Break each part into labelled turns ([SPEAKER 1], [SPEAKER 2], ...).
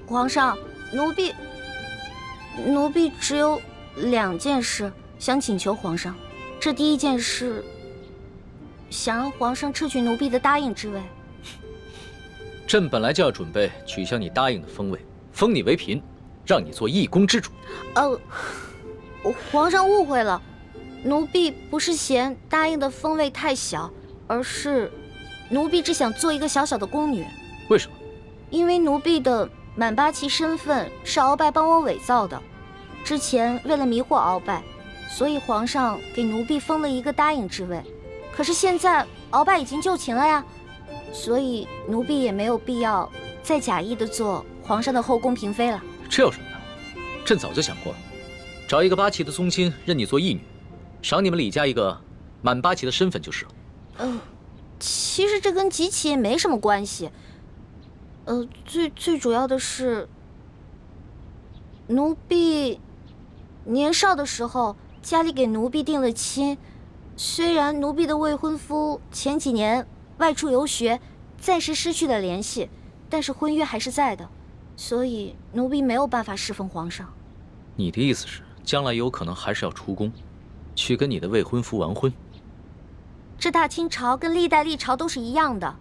[SPEAKER 1] 皇上，奴婢只有2件事想请求皇上。这第一件事，想让皇上撤去奴婢的答应之位。
[SPEAKER 2] 朕本来就要准备取消你答应的封位，封你为嫔，让你做一宫之主。
[SPEAKER 1] 皇上误会了，奴婢不是嫌答应的封位太小，而是奴婢只想做一个小小的宫女。
[SPEAKER 2] 为什么？
[SPEAKER 1] 因为奴婢的满八旗身份是鳌拜帮我伪造的，之前为了迷惑鳌拜，所以皇上给奴婢封了一个答应之位。可是现在鳌拜已经就擒了呀，所以奴婢也没有必要再假意的做皇上的后宫嫔妃了。
[SPEAKER 2] 这有什么的？朕早就想过了，找一个八旗的宗亲认你做义女，赏你们李家一个满八旗的身份就是了。
[SPEAKER 1] 其实这跟几起也没什么关系。最主要的是，奴婢年少的时候家里给奴婢定了亲，虽然奴婢的未婚夫前几年外出游学，暂时失去了联系，但是婚约还是在的，所以奴婢没有办法侍奉皇上。
[SPEAKER 2] 你的意思是，将来有可能还是要出宫，去跟你的未婚夫完婚？
[SPEAKER 1] 这大清朝跟历代历朝都是一样的，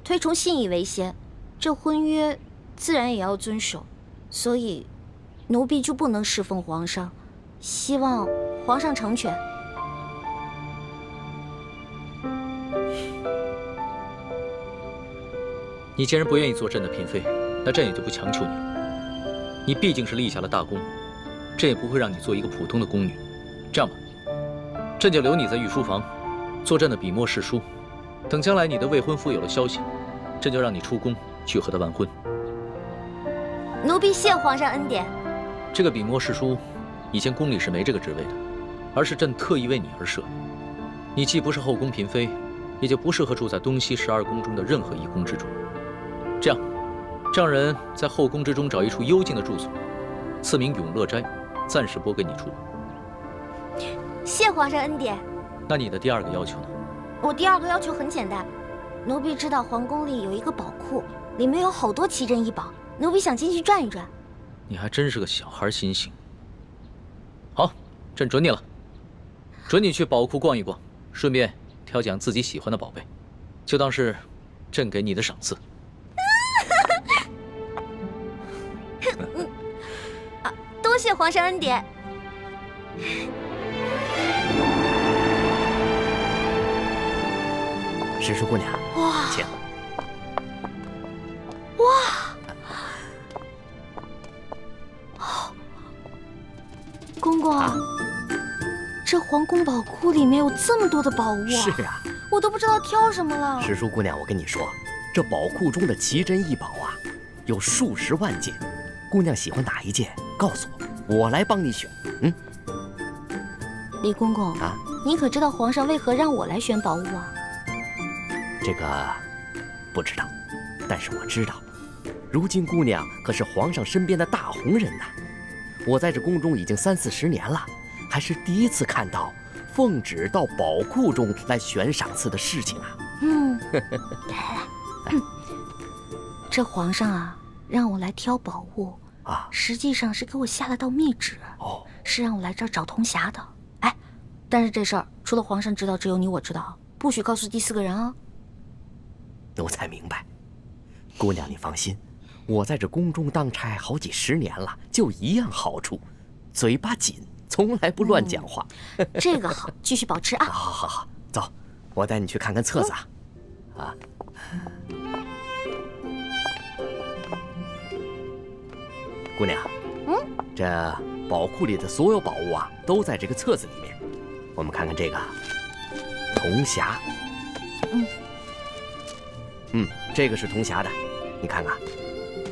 [SPEAKER 1] 推崇信义为先，这婚约自然也要遵守，所以奴婢就不能侍奉皇上，希望皇上成全。
[SPEAKER 2] 你既然不愿意做朕的嫔妃，那朕也就不强求你了。你毕竟是立下了大功，朕也不会让你做一个普通的宫女。这样吧，朕就留你在御书房，做朕的笔墨侍书。等将来你的未婚夫有了消息，朕就让你出宫去和他完婚。
[SPEAKER 1] 奴婢谢皇上恩典。
[SPEAKER 2] 这个笔墨侍书，以前宫里是没这个职位的，而是朕特意为你而设。你既不是后宫嫔妃，也就不适合住在东西12宫中的任何一宫之中。这样，让人在后宫之中找一处幽静的住所，赐名永乐斋，暂时拨给你住。
[SPEAKER 1] 谢皇上恩典。
[SPEAKER 2] 那你的第2个要求呢？
[SPEAKER 1] 我第2个要求很简单，奴婢知道皇宫里有一个宝库，里面有好多奇珍异宝，奴婢想进去转一转。
[SPEAKER 2] 你还真是个小孩心性。好，朕准你了，准你去宝库逛一逛，顺便挑拣自己喜欢的宝贝，就当是朕给你的赏赐。
[SPEAKER 1] 多谢皇上恩典。
[SPEAKER 3] 石叔姑娘，
[SPEAKER 1] 哇，
[SPEAKER 3] 请。
[SPEAKER 1] 公公，这皇宫宝库里面有这么多的宝物啊！
[SPEAKER 3] 是啊，
[SPEAKER 1] 我都不知道挑什么了。
[SPEAKER 3] 石叔姑娘，我跟你说，这宝库中的奇珍异宝啊，有数十万件。姑娘喜欢哪一件，告诉我，我来帮你选。
[SPEAKER 1] 李公公
[SPEAKER 3] 啊，
[SPEAKER 1] 你可知道皇上为何让我来选宝物啊？
[SPEAKER 3] 这个不知道，但是我知道，如今姑娘可是皇上身边的大红人呐。我在这宫中已经30、40年了，还是第一次看到奉旨到宝库中来选赏赐的事情啊。
[SPEAKER 1] 来，这皇上啊，让我来挑宝物
[SPEAKER 3] 啊，
[SPEAKER 1] 实际上是给我下了道密旨，是让我来这儿找铜匣的。哎，但是这事儿除了皇上知道，只有你我知道，不许告诉第4个人啊。
[SPEAKER 3] 奴才明白，姑娘你放心。我在这宫中当差好几10年了，就一样好处，嘴巴紧，从来不乱讲话。
[SPEAKER 1] 这个好，继续保持啊！
[SPEAKER 3] 好，走，我带你去看看册子啊。姑娘，这宝库里的所有宝物啊，都在这个册子里面。我们看看这个铜匣，这个是铜匣的，你看看。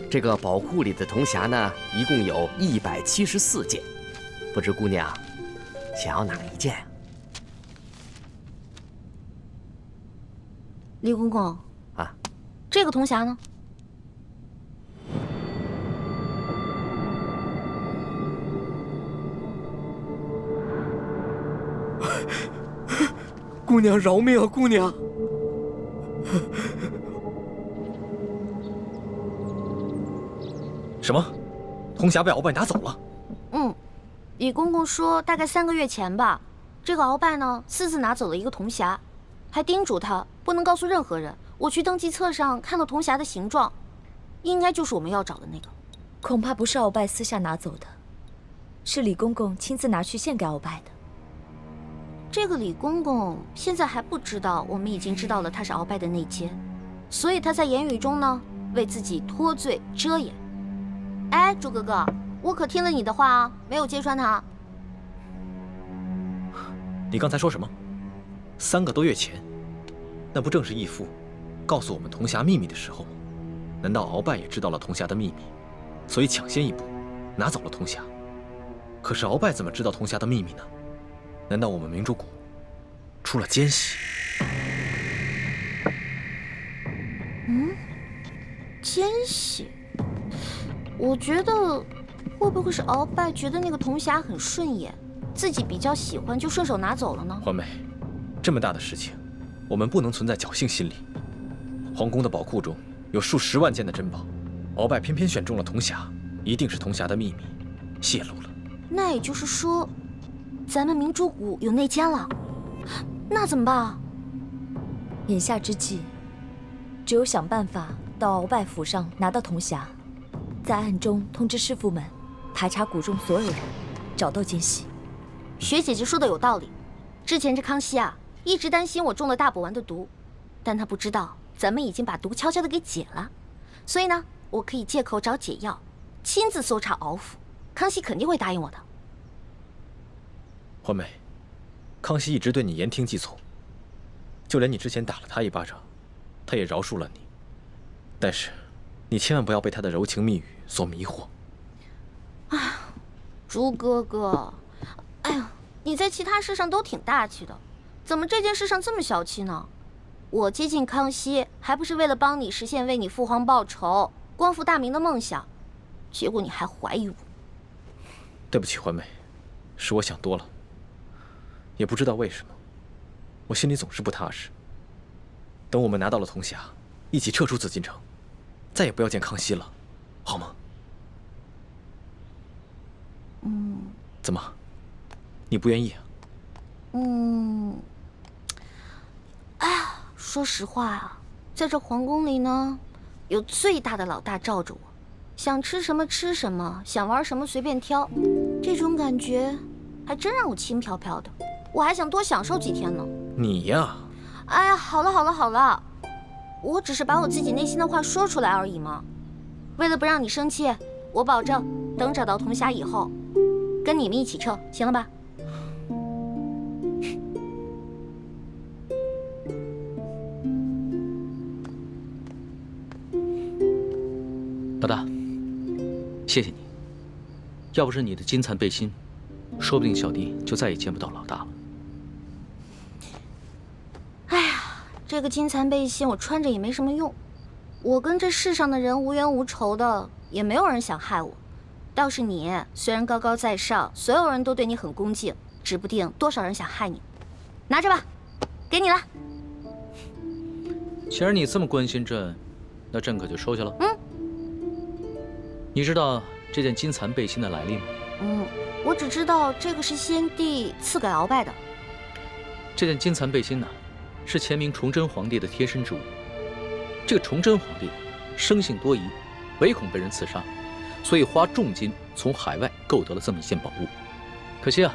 [SPEAKER 3] 这个宝库里的铜匣呢，一共有174件，不知姑娘想要哪一件？
[SPEAKER 1] 李公公
[SPEAKER 3] 啊，
[SPEAKER 1] 这个铜匣呢？
[SPEAKER 3] 姑娘饶命啊，姑娘！
[SPEAKER 4] 什么？铜匣被鳌拜拿走了？
[SPEAKER 1] 嗯，李公公说大概3个月前吧，这个鳌拜呢私自拿走了一个铜匣，还叮嘱他不能告诉任何人。我去登记册上看到铜匣的形状，应该就是我们要找的那个。
[SPEAKER 5] 恐怕不是鳌拜私下拿走的，是李公公亲自拿去献给鳌拜的。
[SPEAKER 1] 这个李公公现在还不知道我们已经知道了他是鳌拜的内奸，所以他在言语中呢为自己脱罪遮掩。哎，朱哥哥，我可听了你的话啊，没有揭穿他。
[SPEAKER 4] 你刚才说什么？3个多月前，那不正是义父告诉我们铜匣秘密的时候吗？难道鳌拜也知道了铜匣的秘密，所以抢先一步拿走了铜匣？可是鳌拜怎么知道铜匣的秘密呢？难道我们明珠谷出了奸细？
[SPEAKER 1] 奸细？我觉得会不会是鳌拜觉得那个铜匣很顺眼，自己比较喜欢，就顺手拿走了呢？
[SPEAKER 4] 环美，这么大的事情，我们不能存在侥幸心理。皇宫的宝库中有数10万件的珍宝，鳌拜偏偏选中了铜匣，一定是铜匣的秘密泄露了。
[SPEAKER 1] 那也就是说，咱们明珠谷有内奸了，那怎么办啊？
[SPEAKER 5] 眼下之计，只有想办法到鳌拜府上拿到铜匣，在暗中通知师傅们，排查谷中所有人，找到奸细。
[SPEAKER 1] 学姐姐说的有道理。之前这康熙啊，一直担心我中了大补丸的毒，但他不知道咱们已经把毒悄悄的给解了，所以呢，我可以借口找解药，亲自搜查鳌府，康熙肯定会答应我的。
[SPEAKER 4] 环美，康熙一直对你言听计从，就连你之前打了他一巴掌，他也饶恕了你。但是，你千万不要被他的柔情蜜语所迷惑。
[SPEAKER 1] 朱哥哥，哎呀，你在其他事上都挺大气的，怎么这件事上这么小气呢？我接近康熙，还不是为了帮你实现为你父皇报仇、光复大明的梦想，结果你还怀疑我。
[SPEAKER 4] 对不起，环美，是我想多了。也不知道为什么，我心里总是不踏实。等我们拿到了铜匣，一起撤出紫禁城，再也不要见康熙了，好吗？怎么，你不愿意啊？
[SPEAKER 1] 哎呀，说实话啊，在这皇宫里呢，有最大的老大罩着我，想吃什么吃什么，想玩什么随便挑，这种感觉还真让我轻飘飘的。我还想多享受几天呢。
[SPEAKER 4] 你呀，
[SPEAKER 1] 哎呀，好了好了好了，我只是把我自己内心的话说出来而已嘛。为了不让你生气，我保证等找到铜匣以后，跟你们一起撤，行了吧？
[SPEAKER 2] 老大，谢谢你。要不是你的金蚕背心，说不定小弟就再也见不到老大了。
[SPEAKER 1] 哎呀，这个金蚕背心我穿着也没什么用，我跟这世上的人无冤无仇的，也没有人想害我。倒是你，虽然高高在上，所有人都对你很恭敬，指不定多少人想害你。拿着吧，给你了。
[SPEAKER 2] 既然你这么关心朕，那朕可就收下了。你知道这件金蚕背心的来历吗？
[SPEAKER 1] 我只知道这个是先帝赐给鳌拜的。
[SPEAKER 2] 这件金蚕背心呢，是前明崇祯皇帝的贴身之物。这个崇祯皇帝生性多疑，唯恐被人刺杀，所以花重金从海外购得了这么一件宝物。可惜啊，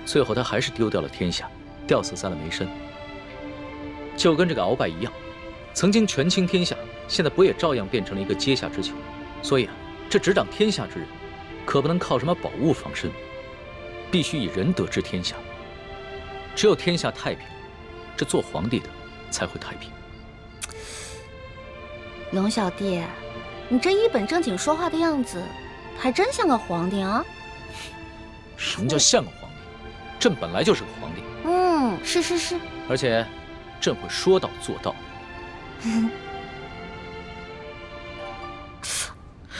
[SPEAKER 2] 最后他还是丢掉了天下，吊死在了梅山。就跟这个鳌拜一样，曾经权倾天下，现在不也照样变成了一个阶下之囚？所以啊，这执掌天下之人，可不能靠什么宝物防身，必须以仁德治天下。只有天下太平，这做皇帝的才会太平。
[SPEAKER 1] 龙小弟，你这一本正经说话的样子，还真像个皇帝啊！
[SPEAKER 2] 什么叫像个皇帝？朕本来就是个皇帝。
[SPEAKER 1] 是，
[SPEAKER 2] 而且朕会说到做到。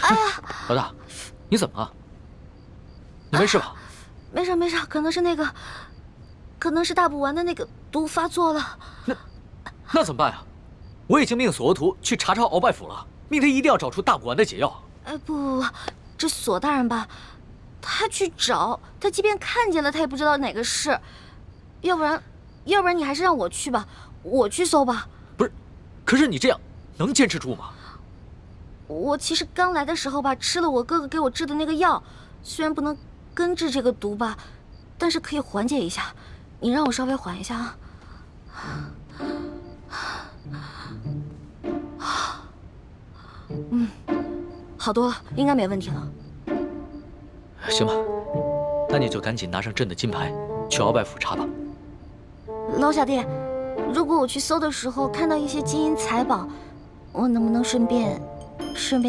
[SPEAKER 1] 哎呀，
[SPEAKER 2] 老大，你怎么了？你没事吧？
[SPEAKER 1] 没事，可能是大补丸的那个毒发作了。
[SPEAKER 2] 那怎么办呀？我已经命索额图去查鳌拜府了，命他一定要找出大补丸的解药。
[SPEAKER 1] 哎，不，这索大人吧，他去找，他即便看见了，他也不知道哪个是。要不然你还是让我去吧，我去搜吧。
[SPEAKER 2] 不是，可是你这样能坚持住吗？
[SPEAKER 1] 我其实刚来的时候吧，吃了我哥哥给我制的那个药，虽然不能根治这个毒吧，但是可以缓解一下。你让我稍微缓一下啊。好多了，应该没问题了。
[SPEAKER 2] 行吧，那你就赶紧拿上朕的金牌，去鳌拜府查吧。
[SPEAKER 1] 老小弟，如果我去搜的时候看到一些金银财宝，我能不能顺便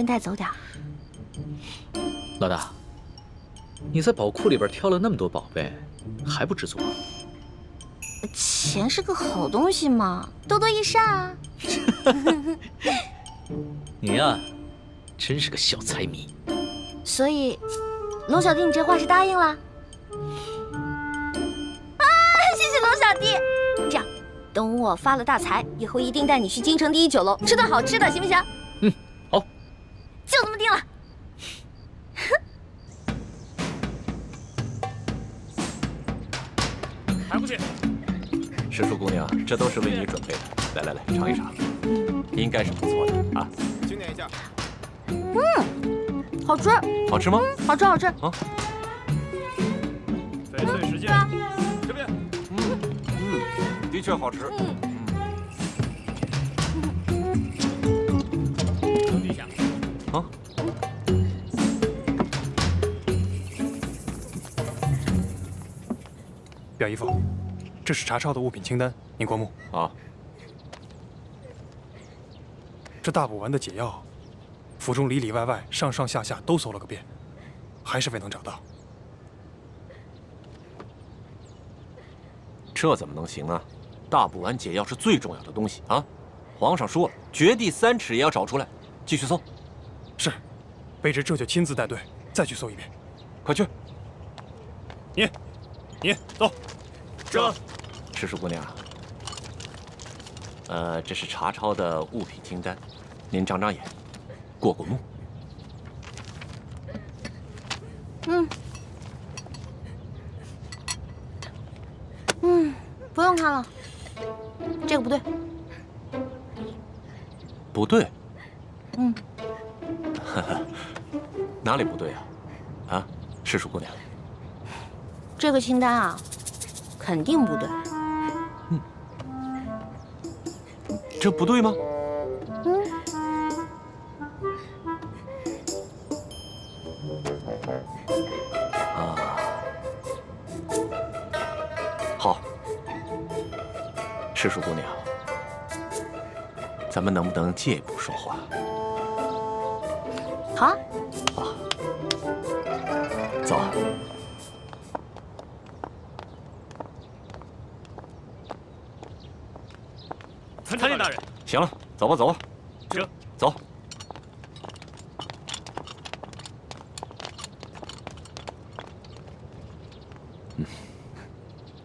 [SPEAKER 1] 带走点儿？
[SPEAKER 2] 老大，你在宝库里边挑了那么多宝贝，还不知足？
[SPEAKER 1] 钱是个好东西嘛，多多益善啊。
[SPEAKER 2] 你呀，真是个小财迷。
[SPEAKER 1] 所以，龙小弟，你这话是答应了？啊，谢谢龙小弟。这样，等我发了大财以后，一定带你去京城第一酒楼吃顿好吃的，行不行？
[SPEAKER 2] 嗯，好，
[SPEAKER 1] 就这么定了。
[SPEAKER 6] 还不去？
[SPEAKER 3] 师叔姑娘，这都是为你准备的。来来来，尝一尝，应该是不错的啊。
[SPEAKER 6] 轻点一下。
[SPEAKER 1] 好吃。
[SPEAKER 3] 好吃吗？
[SPEAKER 1] 好吃好吃。
[SPEAKER 3] 啊。
[SPEAKER 6] 翡翠时间，这边。
[SPEAKER 3] 的确好吃。
[SPEAKER 6] 等一下。
[SPEAKER 3] 啊。
[SPEAKER 6] 表姨夫，这是查抄的物品清单，您过目。
[SPEAKER 3] 啊。
[SPEAKER 6] 这大补丸的解药，府中里里外外、上上下下都搜了个遍，还是未能找到。
[SPEAKER 3] 这怎么能行啊？大补丸解药是最重要的东西啊！皇上说了，掘地3尺也要找出来。继续搜。
[SPEAKER 6] 是，卑职这就亲自带队再去搜一遍。
[SPEAKER 3] 快去。
[SPEAKER 6] 你走。这。
[SPEAKER 3] 师叔姑娘，这是查抄的物品清单，您长长眼，过过目。
[SPEAKER 1] 不用看了，这个不对。
[SPEAKER 3] 不对。
[SPEAKER 1] 嗯。
[SPEAKER 3] 哪里不对啊？啊，师叔姑娘。
[SPEAKER 1] 这个清单啊，肯定不对。
[SPEAKER 3] 这不对吗？好，师叔姑娘，咱们能不能借一步说话？
[SPEAKER 1] 好啊。
[SPEAKER 3] 走。
[SPEAKER 6] 参见大人。
[SPEAKER 3] 行了，走吧，走吧。
[SPEAKER 6] 这。
[SPEAKER 3] 走。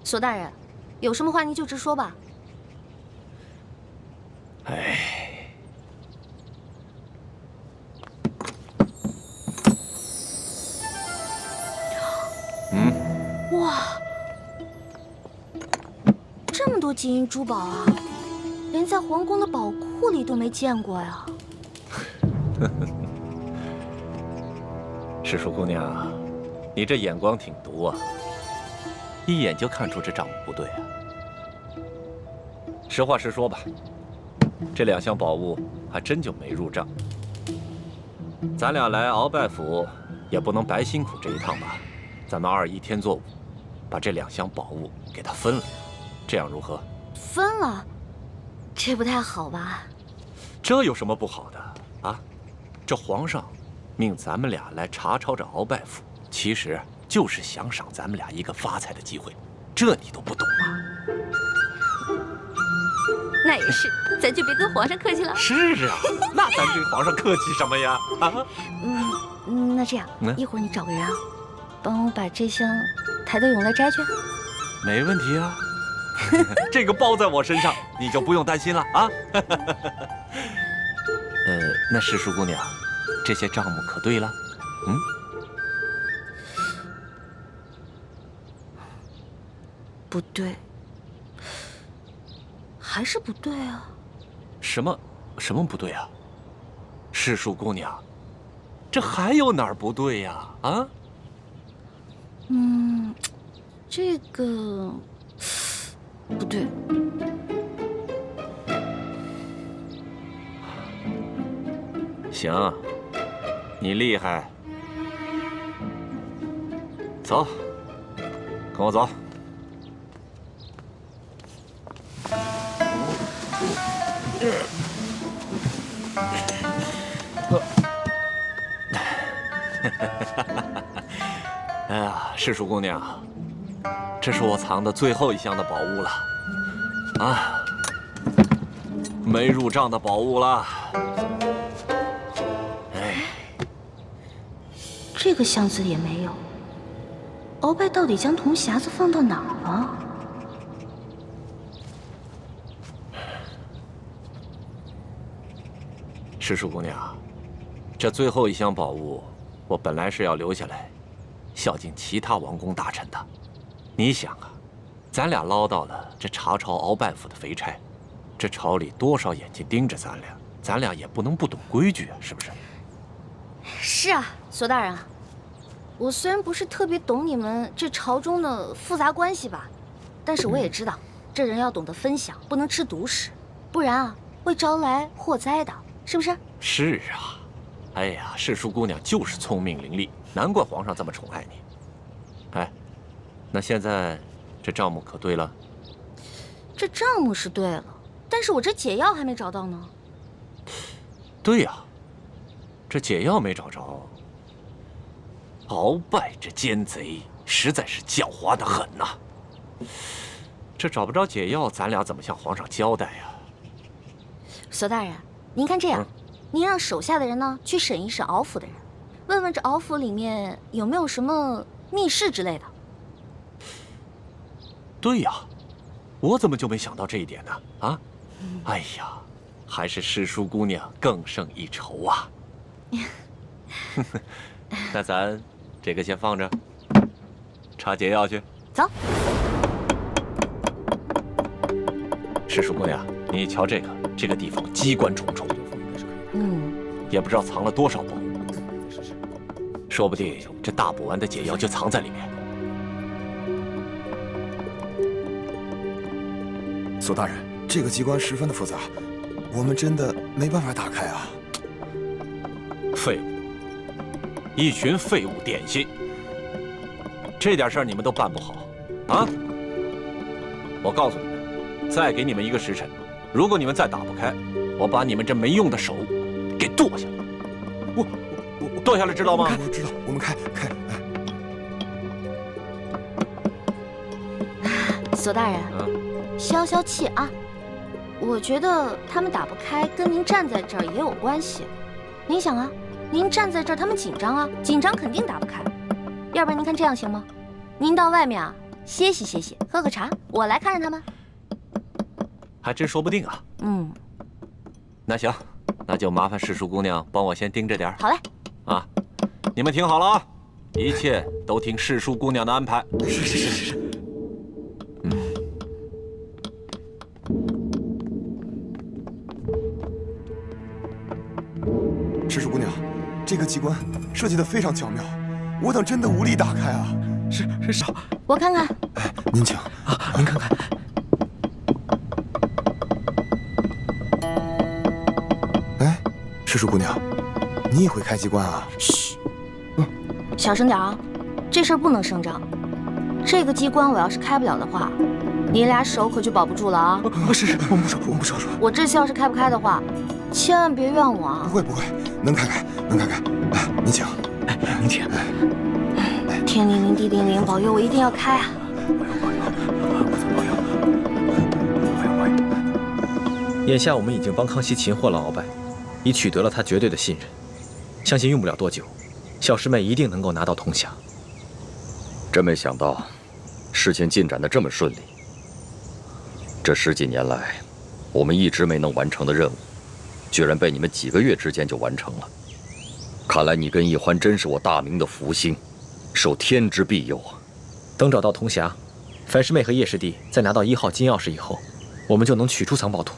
[SPEAKER 1] 索大人，有什么话您就直说吧。
[SPEAKER 3] 哎。
[SPEAKER 1] 哇，这么多金银珠宝啊，连在皇宫的宝库里都没见过呀。
[SPEAKER 3] 师叔姑娘，你这眼光挺毒啊，一眼就看出这账目不对啊。实话实说吧，这2箱宝物还真就没入账。咱俩来鳌拜府也不能白辛苦这一趟吧？咱们2:1天作5，把这2箱宝物给他分了，这样如何？
[SPEAKER 1] 分了，这不太好吧？
[SPEAKER 3] 这有什么不好的啊？这皇上命咱们俩来查抄这鳌拜府，其实就是想赏咱们俩一个发财的机会，这你都不懂吗？
[SPEAKER 1] 那也是，咱就别跟皇上客气了。
[SPEAKER 3] 是啊，那咱跟皇上客气什么呀？啊？
[SPEAKER 1] 那这样，一会儿你找个人啊，帮我把这箱抬到永乐斋去。
[SPEAKER 3] 没问题啊，这个包在我身上，你就不用担心了啊。那师叔姑娘，这些账目可对了？嗯？
[SPEAKER 1] 不对，还是不对啊！
[SPEAKER 3] 什么不对啊？世淑姑娘，这还有哪儿不对呀？啊？
[SPEAKER 1] 这个不对。
[SPEAKER 3] 行，你厉害。走，跟我走。哎呀，世淑姑娘，这是我藏的最后一箱的宝物了，啊，没入账的宝物了。哎，
[SPEAKER 1] 这个箱子也没有。鳌拜到底将铜匣子放到哪儿了？
[SPEAKER 3] 世淑姑娘，这最后一箱宝物，我本来是要留下来，孝敬其他王公大臣的。你想啊，咱俩捞到了这查朝鳌拜府的肥差，这朝里多少眼睛盯着咱俩也不能不懂规矩啊，是不是？
[SPEAKER 1] 是啊，索大人啊，我虽然不是特别懂你们这朝中的复杂关系吧，但是我也知道，这人要懂得分享，不能吃独食，不然啊会招来祸灾的，是不是？
[SPEAKER 3] 是啊，哎呀，世淑姑娘就是聪明伶俐，难怪皇上这么宠爱你。哎，那现在这账目可对了？
[SPEAKER 1] 这账目是对了，但是我这解药还没找到呢。
[SPEAKER 3] 对呀，这解药没找着。鳌拜这奸贼实在是狡猾得很呐！这找不着解药，咱俩怎么向皇上交代呀？
[SPEAKER 1] 索大人，您看这样，您让手下的人呢去审一审鳌府的人，问问这鳌府里面有没有什么密室之类的。
[SPEAKER 3] 对呀，我怎么就没想到这一点呢？啊，哎呀，还是世淑姑娘更胜一筹啊！那咱这个先放着，查解药去。
[SPEAKER 1] 走。
[SPEAKER 3] 世淑姑娘，你瞧这个地方机关重重，也不知道藏了多少宝物，说不定这大补丸的解药就藏在里面。
[SPEAKER 7] 索大人，这个机关十分的复杂，我们真的没办法打开啊！
[SPEAKER 3] 废物，一群废物点心，这点事儿你们都办不好啊！我告诉你们，再给你们1个时辰，如果你们再打不开，我把你们这没用的手给剁下来。我剁下来知道吗？
[SPEAKER 7] 我知道，我们开。
[SPEAKER 1] 索大人，消消气啊！我觉得他们打不开，跟您站在这儿也有关系。您想啊，您站在这儿，他们紧张啊，紧张肯定打不开。要不然您看这样行吗？您到外面啊歇息，喝个茶，我来看着他们。
[SPEAKER 3] 还真说不定啊。那行，那就麻烦世淑姑娘帮我先盯着点儿。
[SPEAKER 1] 好嘞。
[SPEAKER 3] 啊，你们听好了啊，一切都听世淑姑娘的安排。是。
[SPEAKER 7] 世淑姑娘，这个机关设计得非常巧妙，我等真的无力打开啊！
[SPEAKER 6] 是少，
[SPEAKER 1] 我看看。
[SPEAKER 7] 哎，您请
[SPEAKER 6] 啊，您看看。
[SPEAKER 7] 哎，世淑姑娘，你也会开机关啊？
[SPEAKER 1] 嘘，小声点啊，这事儿不能声张。这个机关我要是开不了的话，你俩手可就保不住了啊！
[SPEAKER 7] 是，我们不说。
[SPEAKER 1] 我这次要是开不开的话，千万别怨我啊！
[SPEAKER 7] 不会，能开。哎，您请。
[SPEAKER 6] 哎，您请。
[SPEAKER 1] 天灵灵，地灵灵，保佑我一定要开啊！
[SPEAKER 4] 眼下我们已经帮康熙擒获了鳌拜，已取得了他绝对的信任，相信用不了多久，小师妹一定能够拿到铜匣。
[SPEAKER 8] 真没想到，事情进展得这么顺利。这10几年来，我们一直没能完成的任务，居然被你们几个月之间就完成了。看来你跟易欢真是我大明的福星，受天之庇佑啊！
[SPEAKER 4] 等找到铜匣，樊师妹和叶师弟再拿到1号金钥匙以后，我们就能取出藏宝图，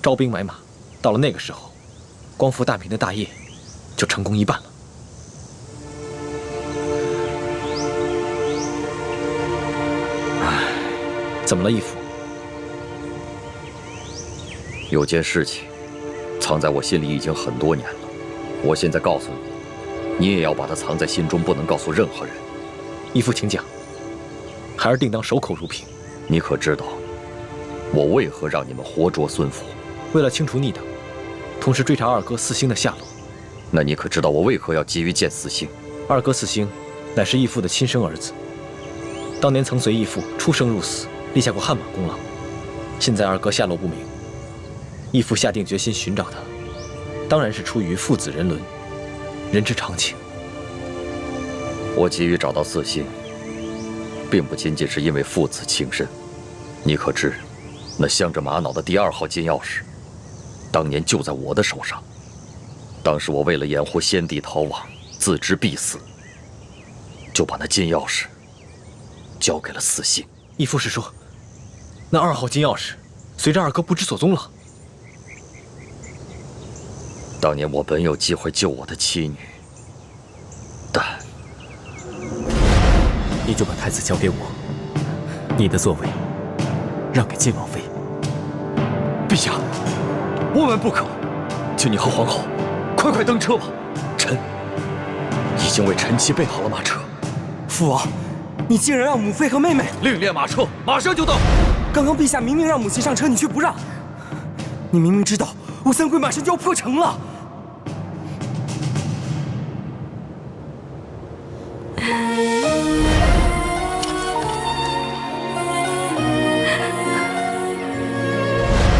[SPEAKER 4] 招兵买马。到了那个时候，光复大明的大业就成功一半了。唉，怎么了，义父？
[SPEAKER 8] 有件事情藏在我心里已经很多年了，我现在告诉你，你也要把它藏在心中，不能告诉任何人。
[SPEAKER 4] 义父，请讲。孩儿定当守口如瓶。
[SPEAKER 8] 你可知道，我为何让你们活捉孙府？
[SPEAKER 4] 为了清除逆党，同时追查二哥四星的下落。
[SPEAKER 8] 那你可知道我为何要急于见四星？
[SPEAKER 4] 二哥四星乃是义父的亲生儿子，当年曾随义父出生入死，立下过汗马功劳。现在二哥下落不明，义父下定决心寻找他，当然是出于父子人伦，人之常情。
[SPEAKER 8] 我急于找到四星，并不仅仅是因为父子情深。你可知，那镶着玛瑙的第2号金钥匙，当年就在我的手上。当时我为了掩护先帝逃亡，自知必死，就把那金钥匙交给了四星。
[SPEAKER 4] 义父是说，那2号金钥匙随着二哥不知所踪了。
[SPEAKER 8] 当年我本有机会救我的妻女，但
[SPEAKER 3] 你就把太子交给我，你的座位让给晋王妃。
[SPEAKER 8] 陛下，万万不可！请你和皇后快快登车吧。臣已经为臣妻备好了马车。
[SPEAKER 9] 父王，你竟然让母妃和妹妹
[SPEAKER 8] 另列马车，马上就到。
[SPEAKER 9] 刚刚陛下明明让母亲上车，你却不让。你明明知道我三鬼马上就要破城了。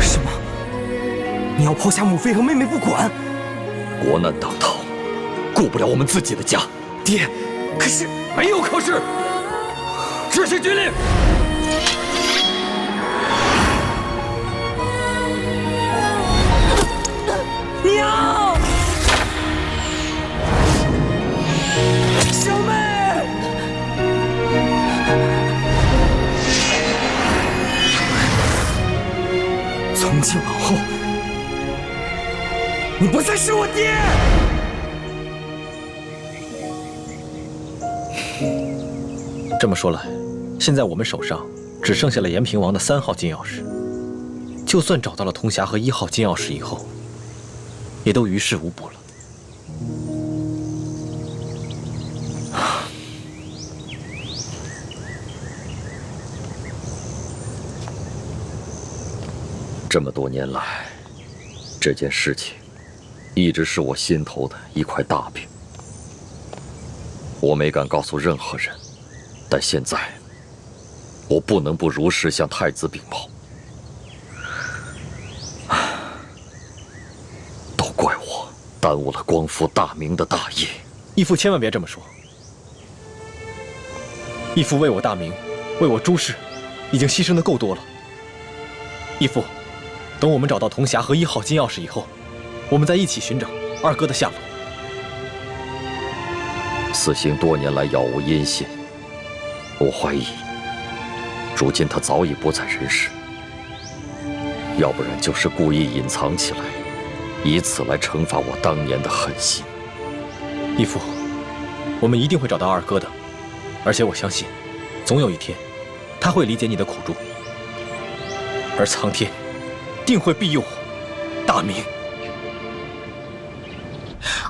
[SPEAKER 9] 什么？你要抛下母妃和妹妹不管？
[SPEAKER 8] 国难当头，顾不了我们自己的家。
[SPEAKER 9] 爹，可是
[SPEAKER 8] 没有可是，执行军令。
[SPEAKER 9] 娘，小妹，从今往后，你不再是我爹。
[SPEAKER 4] 这么说来，现在我们手上只剩下了延平王的3号金钥匙。就算找到了铜匣和1号金钥匙以后，也都于事无补了。
[SPEAKER 8] 这么多年来，这件事情一直是我心头的一块大饼，我没敢告诉任何人。但现在，我不能不如实向太子禀报。都怪我耽误了光复大明的大业。
[SPEAKER 4] 义父千万别这么说。义父为我大明，为我朱氏，已经牺牲的够多了。义父，等我们找到铜匣和1号金钥匙以后，我们再一起寻找二哥的下落。
[SPEAKER 8] 四星多年来杳无音信，我怀疑，如今他早已不在人世，要不然就是故意隐藏起来，以此来惩罚我当年的狠心。
[SPEAKER 4] 义父，我们一定会找到二哥的，而且我相信，总有一天，他会理解你的苦衷，而苍天定会庇佑我大明。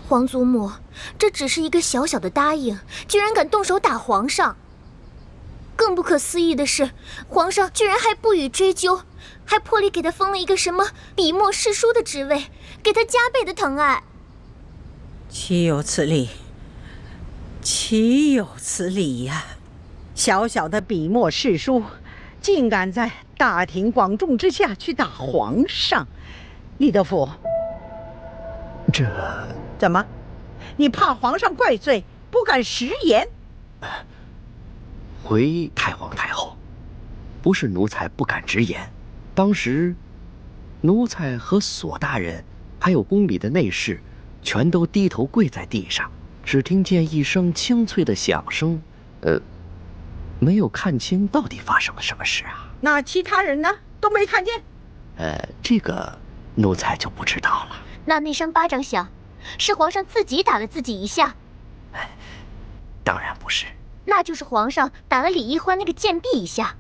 [SPEAKER 1] 皇祖母，这只是一个小小的答应，居然敢动手打皇上！更不可思议的是，皇上居然还不予追究，还破例给他封了一个什么笔墨侍书的职位，给他加倍的疼爱。
[SPEAKER 10] 岂有此理！岂有此理呀！小小的笔墨侍书，竟敢在大庭广众之下去打皇上，李德福，
[SPEAKER 9] 这
[SPEAKER 10] 怎么？你怕皇上怪罪，不敢食言？
[SPEAKER 3] 回太皇太后，不是奴才不敢直言，当时奴才和索大人还有宫里的内侍全都低头跪在地上，只听见一声清脆的响声，没有看清到底发生了什么事啊。
[SPEAKER 10] 那其他人呢？都没看见？
[SPEAKER 3] 这个奴才就不知道了。
[SPEAKER 1] 那声巴掌响，是皇上自己打了自己一下？
[SPEAKER 3] 当然不是。
[SPEAKER 1] 那就是皇上打了李易欢那个贱婢一下？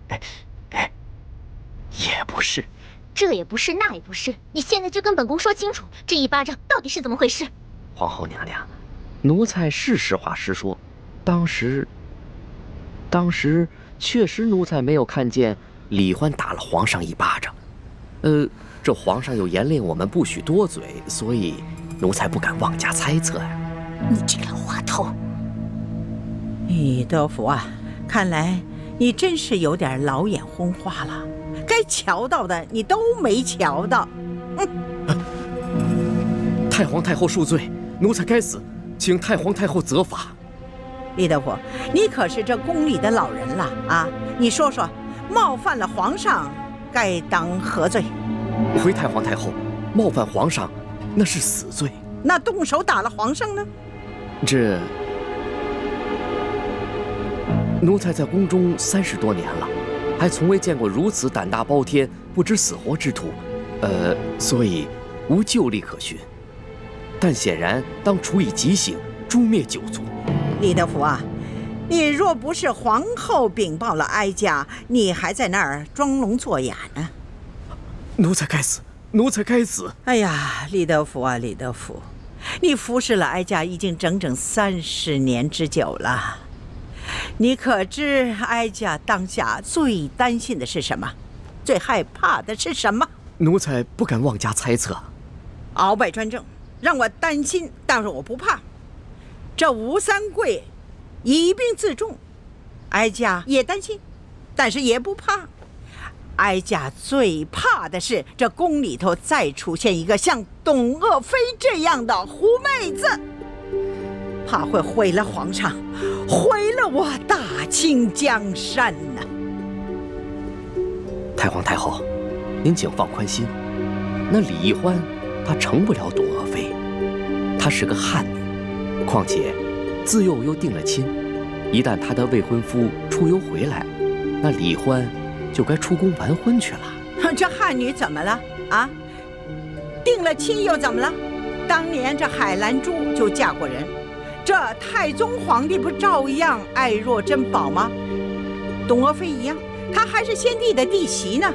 [SPEAKER 3] 也不是。
[SPEAKER 1] 这也不是，那也不是，你现在就跟本宫说清楚，这一巴掌到底是怎么回事？
[SPEAKER 3] 皇后娘娘，奴才是实话实说，当时确实奴才没有看见李欢打了皇上一巴掌。这皇上又严令我们不许多嘴，所以奴才不敢妄加猜测呀。
[SPEAKER 1] 你这个老滑头！
[SPEAKER 10] 李德福啊，看来你真是有点老眼昏花了。该瞧到的你都没瞧到。
[SPEAKER 3] 太皇太后恕罪，奴才该死，请太皇太后责罚。
[SPEAKER 10] 李德福，你可是这宫里的老人了啊！你说说，冒犯了皇上，该当何罪？
[SPEAKER 3] 回太皇太后，冒犯皇上那是死罪。
[SPEAKER 10] 那动手打了皇上呢？
[SPEAKER 3] 这奴才在宫中30多年了，还从未见过如此胆大包天、不知死活之徒，所以无旧例可循。但显然当处以极刑，诛灭九族。
[SPEAKER 10] 李德福啊，你若不是皇后禀报了哀家，你还在那儿装聋作哑呢。
[SPEAKER 3] 奴才该死，奴才该死！
[SPEAKER 10] 哎呀，李德福啊，李德福，你服侍了哀家已经整整30年之久了。你可知哀家当下最担心的是什么？最害怕的是什么？
[SPEAKER 3] 奴才不敢妄加猜测。
[SPEAKER 10] 鳌拜专政，让我担心，但是我不怕。这吴三桂以兵自重，哀家也担心，但是也不怕。哀家最怕的是这宫里头再出现一个像董鄂妃这样的狐妹子，怕会毁了皇上，毁了我大清江山呢。
[SPEAKER 3] 太皇太后，您请放宽心，那李易欢她成不了董鄂妃，她是个汉女，况且自幼又定了亲，一旦她的未婚夫出游回来，那李欢就该出宫完婚去了。
[SPEAKER 10] 这汉女怎么了啊？定了亲又怎么了？当年这海兰珠就嫁过人，这太宗皇帝不照样爱若珍宝吗？董鄂妃一样，她还是先帝的弟媳呢，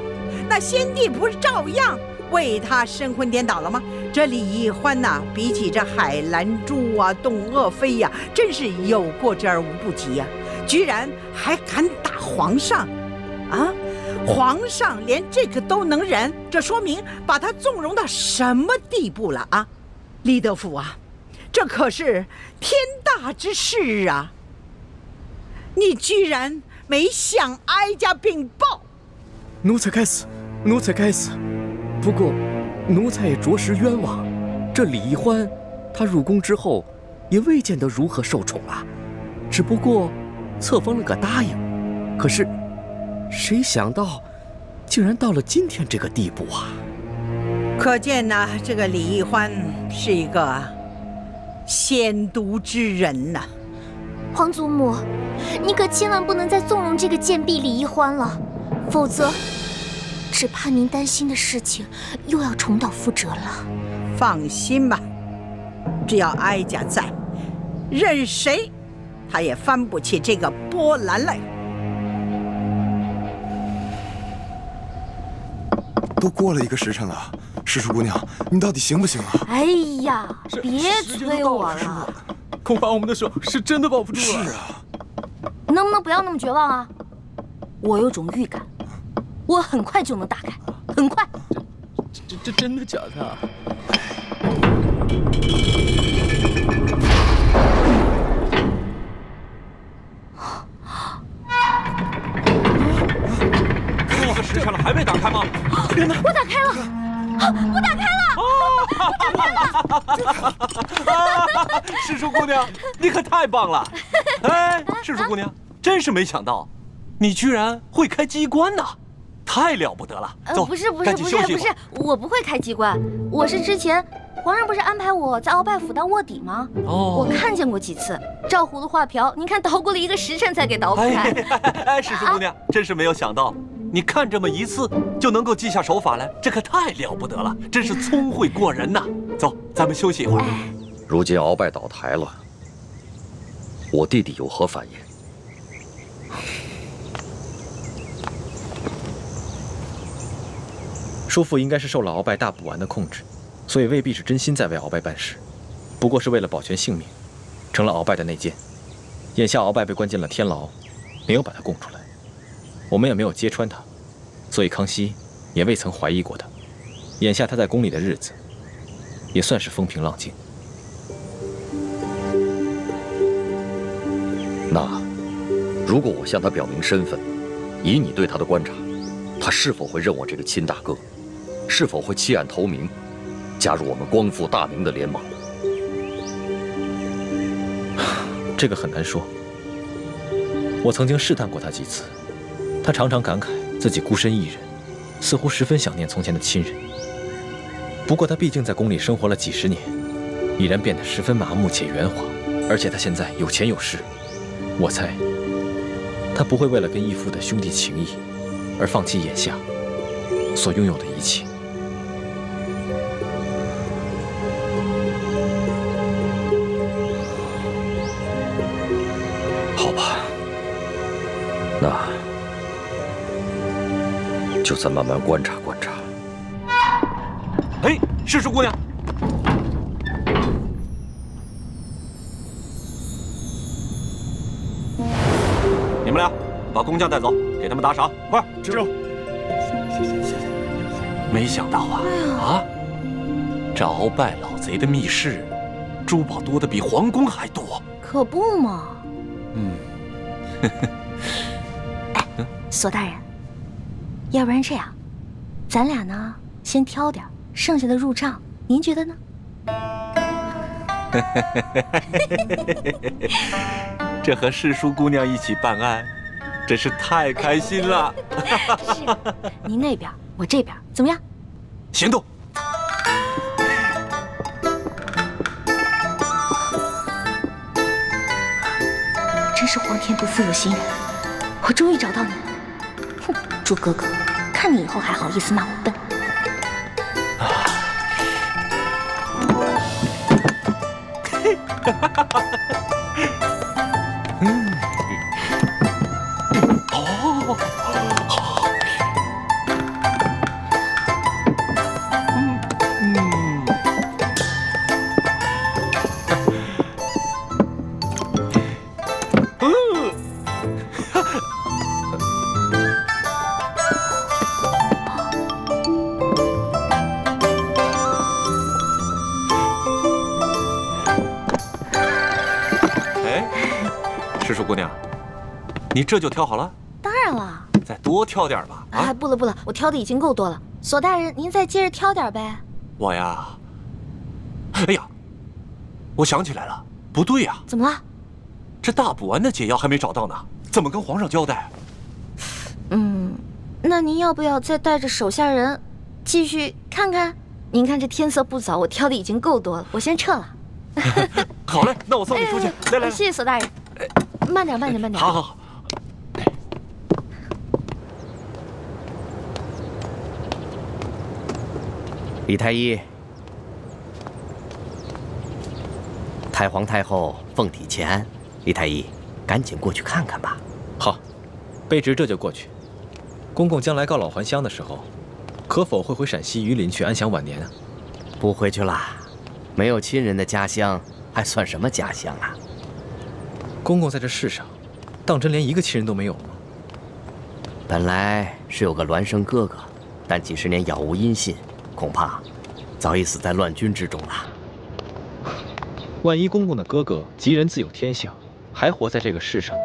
[SPEAKER 10] 那先帝不是照样为她申婚颠倒了吗？这李易欢呐，比起这海兰珠啊、董鄂妃呀，真是有过之而无不及呀！居然还敢打皇上啊！皇上连这个都能忍，这说明把他纵容到什么地步了啊！李德福啊，这可是天大之事啊！你居然没向哀家禀报！
[SPEAKER 3] 奴才该死，奴才该死。不过，奴才也着实冤枉。这李易欢，他入宫之后，也未见得如何受宠啊，只不过册封了个答应。可是，谁想到，竟然到了今天这个地步啊！
[SPEAKER 10] 可见呢，这个李易欢是一个鲜毒之人呐。
[SPEAKER 1] 皇祖母，你可千万不能再纵容这个贱婢李易欢了，否则，只怕您担心的事情又要重蹈覆辙了。
[SPEAKER 10] 放心吧，只要哀家在，任谁他也翻不起这个波澜来。
[SPEAKER 7] 都过了1个时辰了，石树姑娘，你到底行不行啊？
[SPEAKER 1] 哎呀，别催我了，
[SPEAKER 9] 恐怕我们的手是真的抱不住了。
[SPEAKER 7] 是啊，
[SPEAKER 1] 能不能不要那么绝望啊？我有种预感，我很快就能打开，很快。
[SPEAKER 9] 这真的假的啊？这个时辰了还没打开吗？天哪！
[SPEAKER 1] 我打开了，我打开了！
[SPEAKER 9] 世叔姑娘，你可太棒了！哎，世叔姑娘，真是没想到，你居然会开机关呐！太了不得了！走，
[SPEAKER 1] 不是，
[SPEAKER 9] 赶紧休息吧。
[SPEAKER 1] 我不会开机关，我是之前皇上不是安排我在鳌拜府当卧底吗？
[SPEAKER 9] 哦，
[SPEAKER 1] 我看见过几次，照葫芦画瓢，您看捣鼓了1个时辰才给捣鼓开。
[SPEAKER 9] 哎，世叔姑娘，真是没有想到，你看这么一次就能够记下手法来，这可太了不得了，真是聪慧过人呐！走，咱们休息一会儿。
[SPEAKER 8] 如今鳌拜倒台了，我弟弟有何反应？
[SPEAKER 4] 叔父应该是受了鳌拜大补丸的控制，所以未必是真心在为鳌拜办事，不过是为了保全性命，成了鳌拜的内奸。眼下鳌拜被关进了天牢，没有把他供出来，我们也没有揭穿他，所以康熙也未曾怀疑过他。眼下他在宫里的日子，也算是风平浪静。
[SPEAKER 8] 那，如果我向他表明身份，以你对他的观察，他是否会认我这个亲大哥？是否会弃暗投明，加入我们光复大明的联盟？
[SPEAKER 4] 这个很难说。我曾经试探过他几次，他常常感慨自己孤身一人，似乎十分想念从前的亲人。不过他毕竟在宫里生活了几十年，已然变得十分麻木且圆滑，而且他现在有钱有势，我猜他不会为了跟义父的兄弟情谊而放弃眼下所拥有的一切。
[SPEAKER 8] 好吧，那就再慢慢观察观察。
[SPEAKER 9] 哎，世叔姑娘，你们俩把工匠带走，给他们打赏，快！
[SPEAKER 6] 知。
[SPEAKER 9] 没想到啊，这鳌拜老贼的密室，珠宝多的比皇宫还多。
[SPEAKER 1] 可不嘛。
[SPEAKER 9] 哎，
[SPEAKER 1] 索大人，要不然这样，咱俩呢先挑点，剩下的入账，您觉得呢？
[SPEAKER 9] 这和世叔姑娘一起办案，真是太开心了。
[SPEAKER 1] 是，您那边，我这边，怎么样？
[SPEAKER 9] 行动！
[SPEAKER 1] 真是皇天不负有心人，我终于找到你了。哼，朱哥哥，看你以后还好意思骂我笨。
[SPEAKER 9] 世叔姑娘，你这就挑好了？
[SPEAKER 1] 当然了，
[SPEAKER 9] 再多挑点吧。
[SPEAKER 1] 哎，不了不了，我挑的已经够多了。索大人，您再接着挑点呗。
[SPEAKER 9] 我呀，哎呀，我想起来了，不对呀。
[SPEAKER 1] 怎么了？
[SPEAKER 9] 这大补丸的解药还没找到呢，怎么跟皇上交代？
[SPEAKER 1] 那您要不要再带着手下人继续看看？您看这天色不早，我挑的已经够多了，我先撤了。
[SPEAKER 9] 好嘞，那我送你出去。来来，
[SPEAKER 1] 谢谢索大人。慢点，慢点，慢点。
[SPEAKER 9] 好好好。
[SPEAKER 3] 李太医，太皇太后凤体前安，李太医，赶紧过去看看吧。
[SPEAKER 4] 好，卑职这就过去。公公将来告老还乡的时候，可否会回陕西榆林去安享晚年啊？
[SPEAKER 3] 不回去了，没有亲人的家乡还算什么家乡啊？
[SPEAKER 4] 公公在这世上，当真连一个亲人都没有吗？
[SPEAKER 3] 本来是有个孪生哥哥，但几十年杳无音信，恐怕早已死在乱军之中了。
[SPEAKER 4] 万一公公的哥哥吉人自有天相，还活在这个世上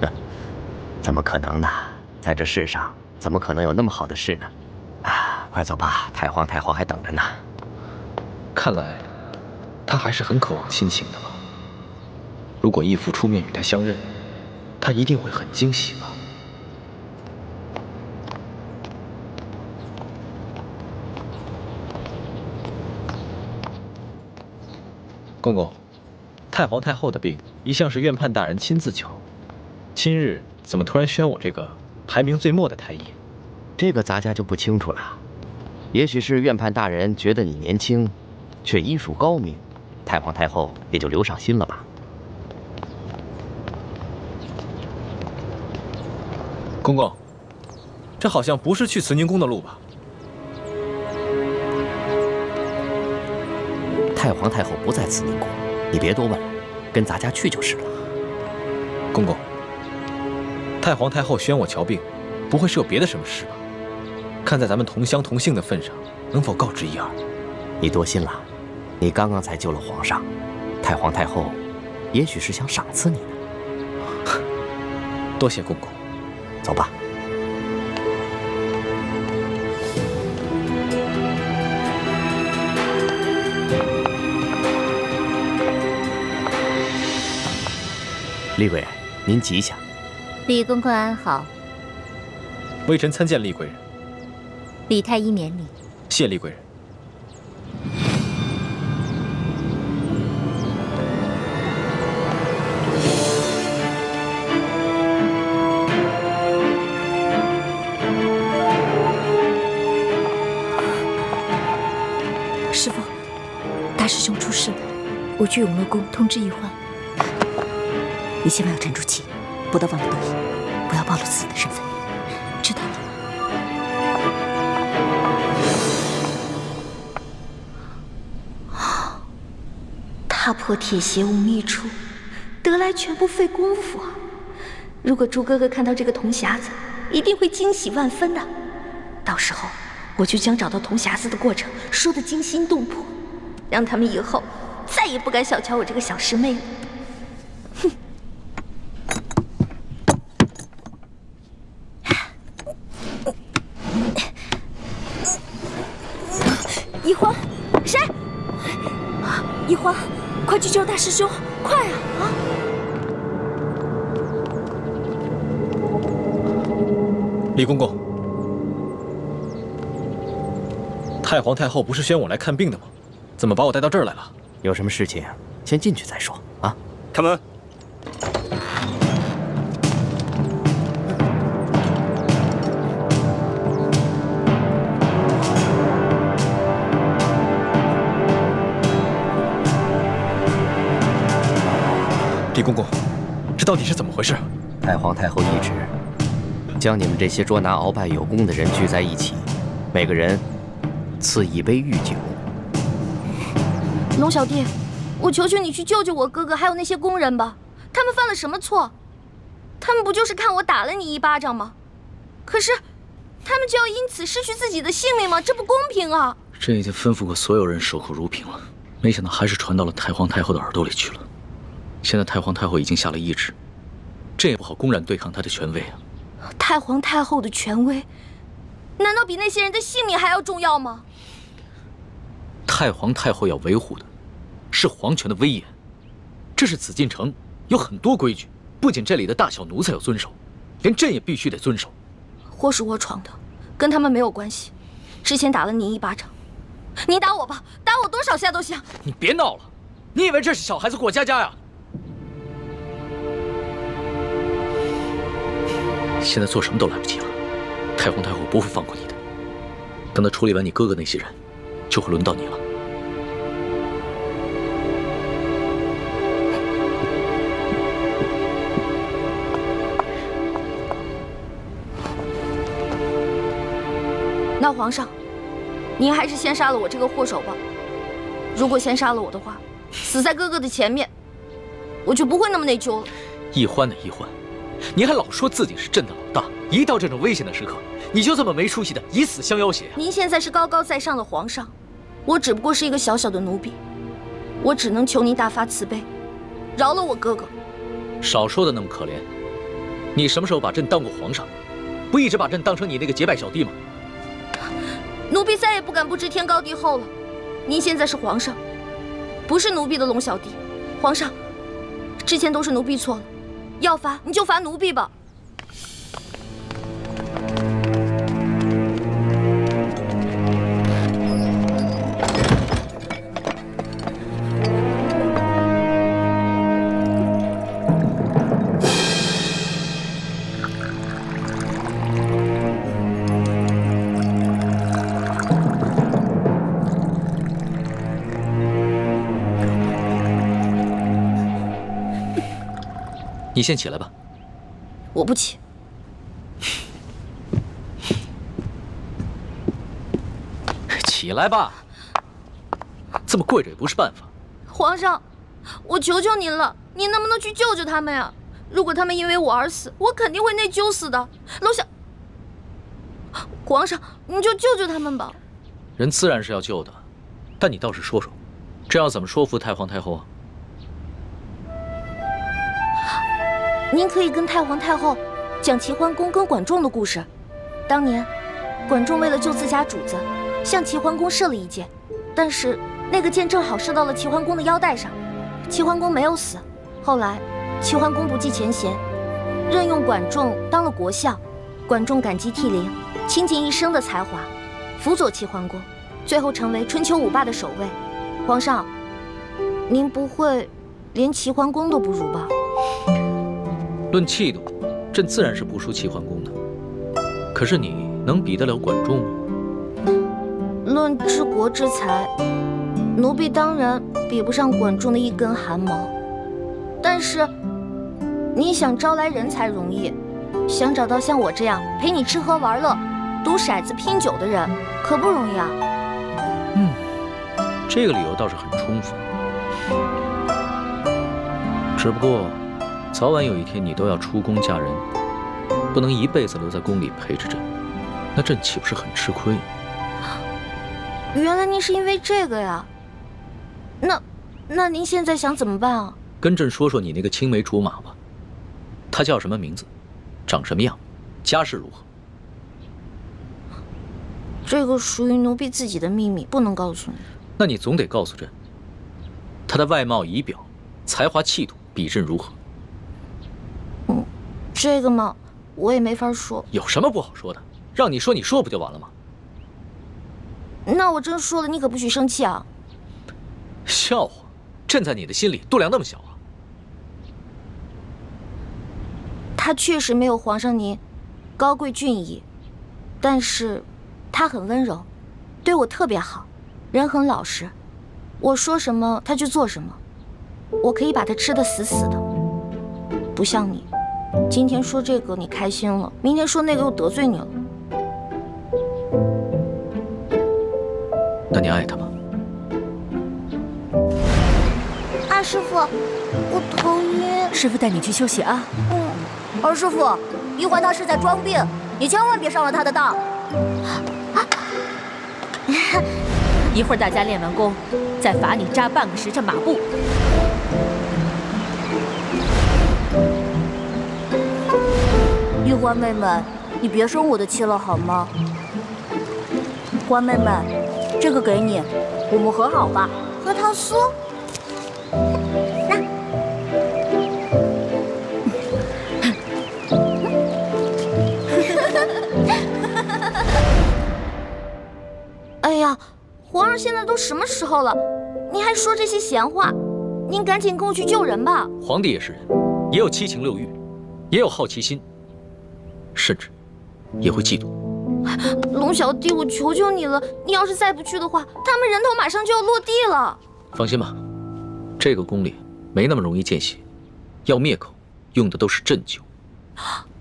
[SPEAKER 4] 呢？
[SPEAKER 3] 怎么可能呢？在这世上，怎么可能有那么好的事呢？啊，快走吧，太皇太后还等着呢。
[SPEAKER 4] 看来，他还是很渴望亲情的吧。如果义父出面与他相认，他一定会很惊喜吧。公公，太皇太后的病一向是院判大人亲自求，今日怎么突然宣我这个排名最末的太医？
[SPEAKER 3] 这个咱家就不清楚了。也许是院判大人觉得你年轻，却医术高明，太皇太后也就留上心了吧。
[SPEAKER 4] 公公，这好像不是去慈宁宫的路吧？
[SPEAKER 3] 太皇太后不在慈宁宫，你别多问了，跟咱家去就是了。
[SPEAKER 4] 公公，太皇太后宣我瞧病，不会是有别的什么事吧？看在咱们同乡同姓的份上，能否告知一二？
[SPEAKER 3] 你多心了，你刚刚才救了皇上，太皇太后也许是想赏赐你呢。
[SPEAKER 4] 多谢公公。
[SPEAKER 3] 走吧。厉贵人，您吉祥。
[SPEAKER 1] 李公公安好。
[SPEAKER 4] 微臣参见厉贵人。
[SPEAKER 1] 李太医免礼。
[SPEAKER 4] 谢厉贵人。
[SPEAKER 5] 师父，大师兄出事了，我去永乐宫通知医患。你千万要沉住气，不得忘了得意，不要暴露自己的身份，知道了吗？
[SPEAKER 1] 踏破铁鞋无觅处，得来全不费工夫啊！如果朱哥哥看到这个铜匣子，一定会惊喜万分的。到时候我就将找到铜匣子的过程说得惊心动魄，让他们以后再也不敢小瞧我这个小师妹了。哼！
[SPEAKER 5] 一欢，谁？一欢，快去救大师兄，快啊！啊！
[SPEAKER 4] 李公公，太皇太后不是宣我来看病的吗？怎么把我带到这儿来了？
[SPEAKER 3] 有什么事情先进去再说啊！
[SPEAKER 6] 开门。
[SPEAKER 4] 李公公，这到底是怎么回事？
[SPEAKER 3] 太皇太后懿旨，将你们这些捉拿鳌拜有功的人聚在一起，每个人赐一杯御酒。
[SPEAKER 1] 龙小弟，我求求你去救救我哥哥，还有那些工人吧。他们犯了什么错？他们不就是看我打了你一巴掌吗？可是，他们就要因此失去自己的性命吗？这不公平啊！
[SPEAKER 2] 朕已经吩咐过所有人守口如瓶了，没想到还是传到了太皇太后的耳朵里去了。现在太皇太后已经下了懿旨，朕也不好公然对抗她的权威啊。
[SPEAKER 1] 太皇太后的权威，难道比那些人的性命还要重要吗？
[SPEAKER 2] 太皇太后要维护的是皇权的威严，这是紫禁城有很多规矩，不仅这里的大小奴才要遵守，连朕也必须得遵守。
[SPEAKER 1] 祸是我闯的，跟他们没有关系。之前打了你一巴掌，你打我吧，打我多少下都行。
[SPEAKER 2] 你别闹了，你以为这是小孩子过家家呀？现在做什么都来不及了，太皇太后不会放过你的。等她处理完你哥哥那些人，就会轮到你了。
[SPEAKER 1] 那皇上，您还是先杀了我这个祸首吧。如果先杀了我的话，死在哥哥的前面，我就不会那么内疚了。
[SPEAKER 2] 易欢的易欢，你还老说自己是朕的老大，一到这种危险的时刻，你就这么没出息的以死相要挟。
[SPEAKER 1] 您现在是高高在上的皇上，我只不过是一个小小的奴婢，我只能求您大发慈悲，饶了我哥哥。
[SPEAKER 2] 少说的那么可怜，你什么时候把朕当过皇上？不一直把朕当成你那个结拜小弟吗？
[SPEAKER 1] 奴婢再也不敢不知天高地厚了。您现在是皇上，不是奴婢的龙小弟。皇上，之前都是奴婢错了，要罚你就罚奴婢吧。
[SPEAKER 2] 你先起来吧。
[SPEAKER 1] 我不起。
[SPEAKER 2] 起来吧，这么跪着也不是办法。
[SPEAKER 1] 皇上，我求求您了，您能不能去救救他们呀？如果他们因为我而死，我肯定会内疚死的。楼下，皇上，你就救救他们吧。
[SPEAKER 2] 人自然是要救的，但你倒是说说，这要怎么说服太皇太后啊？
[SPEAKER 1] 您可以跟太皇太后讲齐桓公跟管仲的故事。当年，管仲为了救自家主子，向齐桓公射了一箭，但是那个箭正好射到了齐桓公的腰带上，齐桓公没有死。后来，齐桓公不计前嫌，任用管仲当了国相。管仲感激涕零，倾尽一生的才华，辅佐齐桓公，最后成为春秋五霸的首位。皇上，您不会连齐桓公都不如吧？
[SPEAKER 2] 论气度，朕自然是不输齐桓公的。可是你能比得了管仲吗？
[SPEAKER 1] 论治国之才，奴婢当然比不上管仲的一根汗毛。但是，你想招来人才容易，想找到像我这样陪你吃喝玩乐、赌骰子拼酒的人，可不容易啊。
[SPEAKER 2] 这个理由倒是很充分。只不过，早晚有一天你都要出宫嫁人，不能一辈子留在宫里陪着朕，那朕岂不是很吃亏？
[SPEAKER 1] 原来您是因为这个呀？那您现在想怎么办啊？
[SPEAKER 2] 跟朕说说你那个青梅竹马吧，他叫什么名字，长什么样，家世如何？
[SPEAKER 1] 这个属于奴婢自己的秘密，不能告诉你。
[SPEAKER 2] 那你总得告诉朕，他的外貌仪表、才华气度比朕如何？
[SPEAKER 1] 这个嘛，我也没法说。
[SPEAKER 2] 有什么不好说的？让你说，你说不就完了吗？
[SPEAKER 1] 那我真说了，你可不许生气啊！
[SPEAKER 2] 笑话，朕在你的心里度量那么小啊？
[SPEAKER 1] 他确实没有皇上您高贵俊逸，但是他很温柔，对我特别好，人很老实，我说什么他就做什么，我可以把他吃得死死的。不像你，今天说这个你开心了，明天说那个又得罪你了。
[SPEAKER 2] 那你爱他吗？
[SPEAKER 1] 二师傅，我头晕。
[SPEAKER 5] 师傅带你去休息啊。
[SPEAKER 11] 二师傅，一会儿他是在装病，你千万别上了他的当。
[SPEAKER 5] 一会儿大家练完功，再罚你扎半个时辰马步。
[SPEAKER 11] 玉欢妹妹，你别生我的气了好吗？欢妹妹，这个给你，我们和好吧？
[SPEAKER 1] 核桃酥。那。哎呀，皇上现在都什么时候了，您还说这些闲话？您赶紧跟我去救人吧。
[SPEAKER 2] 皇帝也是人，也有七情六欲，也有好奇心，甚至也会嫉妒。
[SPEAKER 1] 龙小弟，我求求你了，你要是再不去的话，他们人头马上就要落地了。
[SPEAKER 2] 放心吧，这个宫里没那么容易见血，要灭口用的都是鸩酒。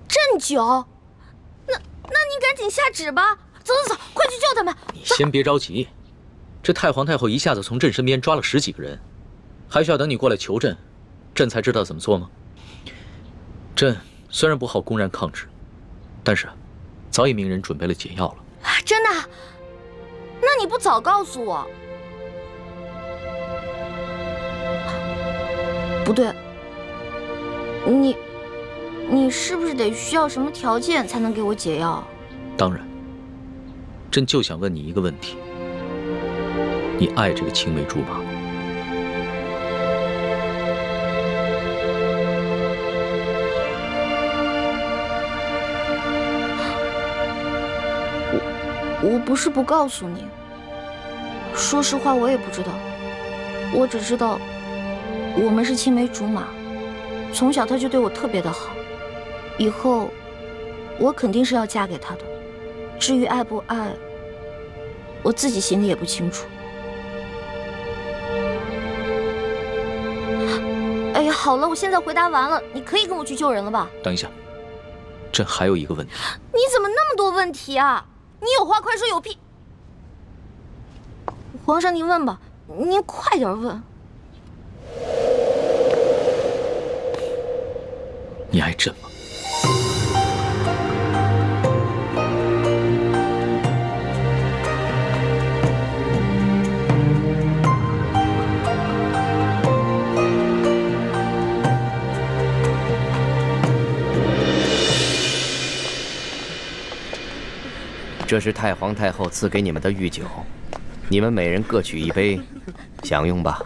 [SPEAKER 1] 鸩酒？那您赶紧下旨吧。走，快去救他们！
[SPEAKER 2] 你先别着急，这太皇太后一下子从朕身边抓了10几个人，还需要等你过来求朕，朕才知道怎么做吗？朕虽然不好公然抗旨，但是早已命人准备了解药了。
[SPEAKER 1] 真的？那你不早告诉我？不对，你是不是得需要什么条件才能给我解药？
[SPEAKER 2] 当然。朕就想问你一个问题：你爱这个青梅竹马吗？
[SPEAKER 1] 我不是不告诉你，说实话我也不知道，我只知道我们是青梅竹马，从小他就对我特别的好，以后我肯定是要嫁给他的。至于爱不爱，我自己心里也不清楚。哎哎呀，好了，我现在回答完了，你可以跟我去救人了吧？
[SPEAKER 2] 等一下，朕还有一个问题。
[SPEAKER 1] 你怎么那么多问题啊？你有话快说，有屁！皇上，您问吧，您快点问。
[SPEAKER 2] 你爱朕吗？
[SPEAKER 3] 这是太皇太后赐给你们的御酒，你们每人各取一杯，享用吧。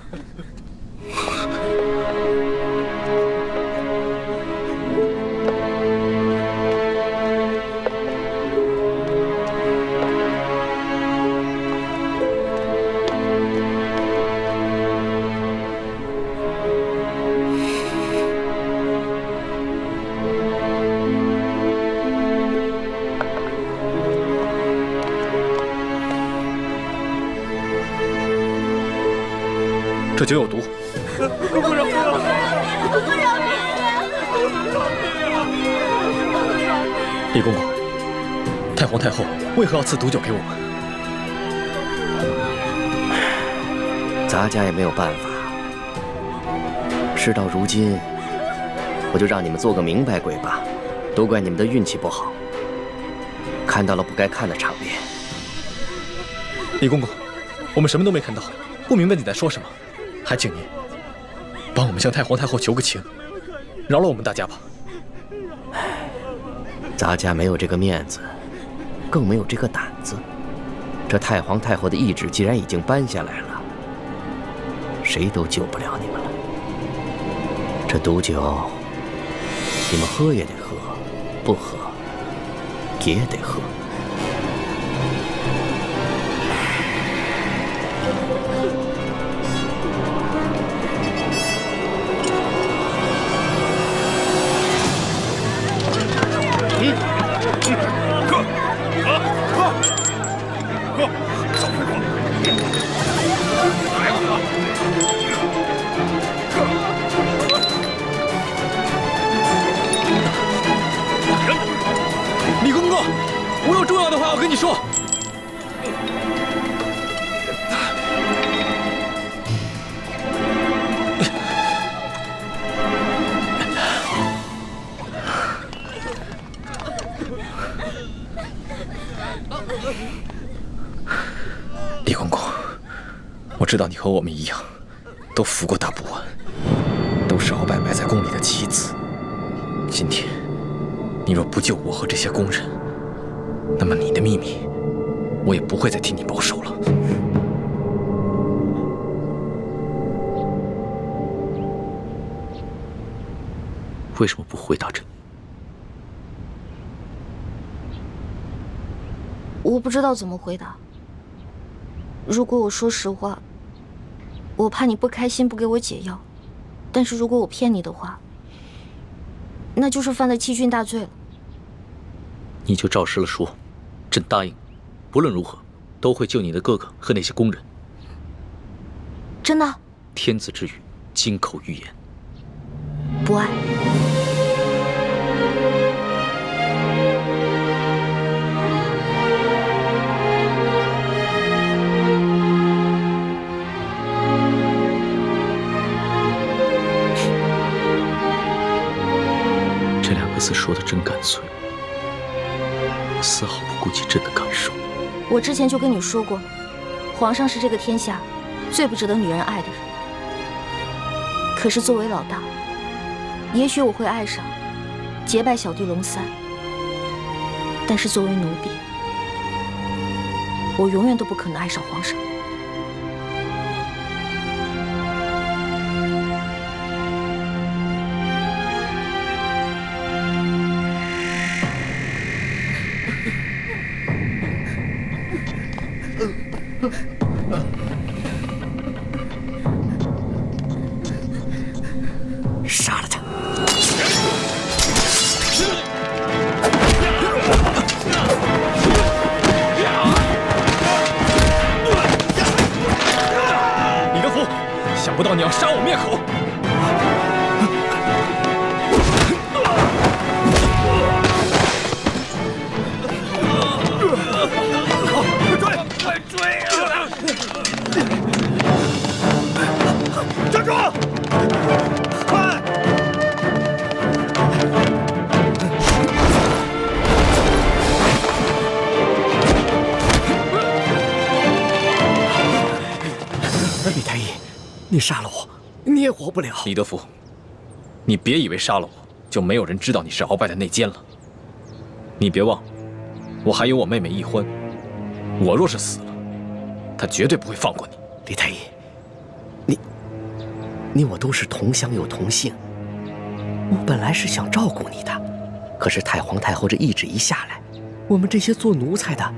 [SPEAKER 4] 这酒有毒。李公公，太皇太后为何要赐毒酒给我们？
[SPEAKER 3] 咱家也没有办法。事到如今，我就让你们做个明白鬼吧。都怪你们的运气不好，看到了不该看的场面。
[SPEAKER 4] 李公公，我们什么都没看到，不明白你在说什么。还请您帮我们向太皇太后求个情，饶了我们大家吧。
[SPEAKER 3] 咱家没有这个面子，更没有这个胆子。这太皇太后的懿旨既然已经颁下来了，谁都救不了你们了。这毒酒，你们喝也得喝，不喝也得喝。
[SPEAKER 4] 李公公，我有重要的话要跟你说。李公公，我知道你和我们一样，都服过大补丸，都是鳌拜埋在宫里的棋子。今天，你若不救我和这些宫人，那么你的秘密，我也不会再替你保守了。
[SPEAKER 2] 为什么不回答朕？
[SPEAKER 1] 我不知道怎么回答。如果我说实话，我怕你不开心，不给我解药；但是如果我骗你的话，那就是犯了欺君大罪了。
[SPEAKER 2] 你就照实了说，朕答应，不论如何都会救你的哥哥和那些宫人。
[SPEAKER 1] 真的？
[SPEAKER 2] 天子之语，金口玉言。
[SPEAKER 1] 不爱。
[SPEAKER 2] 这两个字说的真干脆，丝毫不顾及朕的感受。
[SPEAKER 1] 我之前就跟你说过，皇上是这个天下最不值得女人爱的人。可是作为老大，也许我会爱上结拜小弟龙三，但是作为奴婢，我永远都不可能爱上皇上。
[SPEAKER 3] 杀了他！
[SPEAKER 4] 李德福，想不到你要杀我灭口！
[SPEAKER 3] 李太医，你杀了我，你也活不了。
[SPEAKER 4] 李德福，你别以为杀了我就没有人知道你是鳌拜的内奸了。你别忘，我还有我妹妹易欢，我若是死了，她绝对不会放过你。
[SPEAKER 3] 李太医，你我都是同乡又同姓，我本来是想照顾你的，可是太皇太后这懿旨一下来，我们这些做奴才的，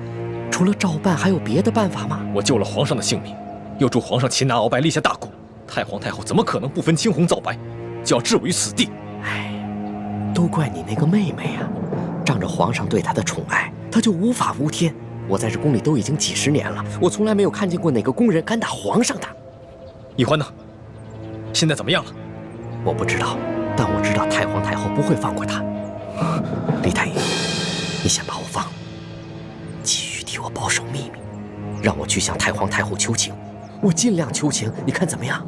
[SPEAKER 3] 除了照办还有别的办法吗？
[SPEAKER 4] 我救了皇上的性命，又助皇上擒拿鳌拜，立下大功，太皇太后怎么可能不分青红皂白，就要置我于死地？
[SPEAKER 3] 哎，都怪你那个妹妹呀！仗着皇上对她的宠爱，她就无法无天。我在这宫里都已经几十年了，我从来没有看见过哪个宫人敢打皇上的。
[SPEAKER 4] 易欢呢？现在怎么样了？
[SPEAKER 3] 我不知道，但我知道太皇太后不会放过她。李太医，你先把我放了，继续替我保守秘密，让我去向太皇太后求情，我尽量求情，你看怎么样？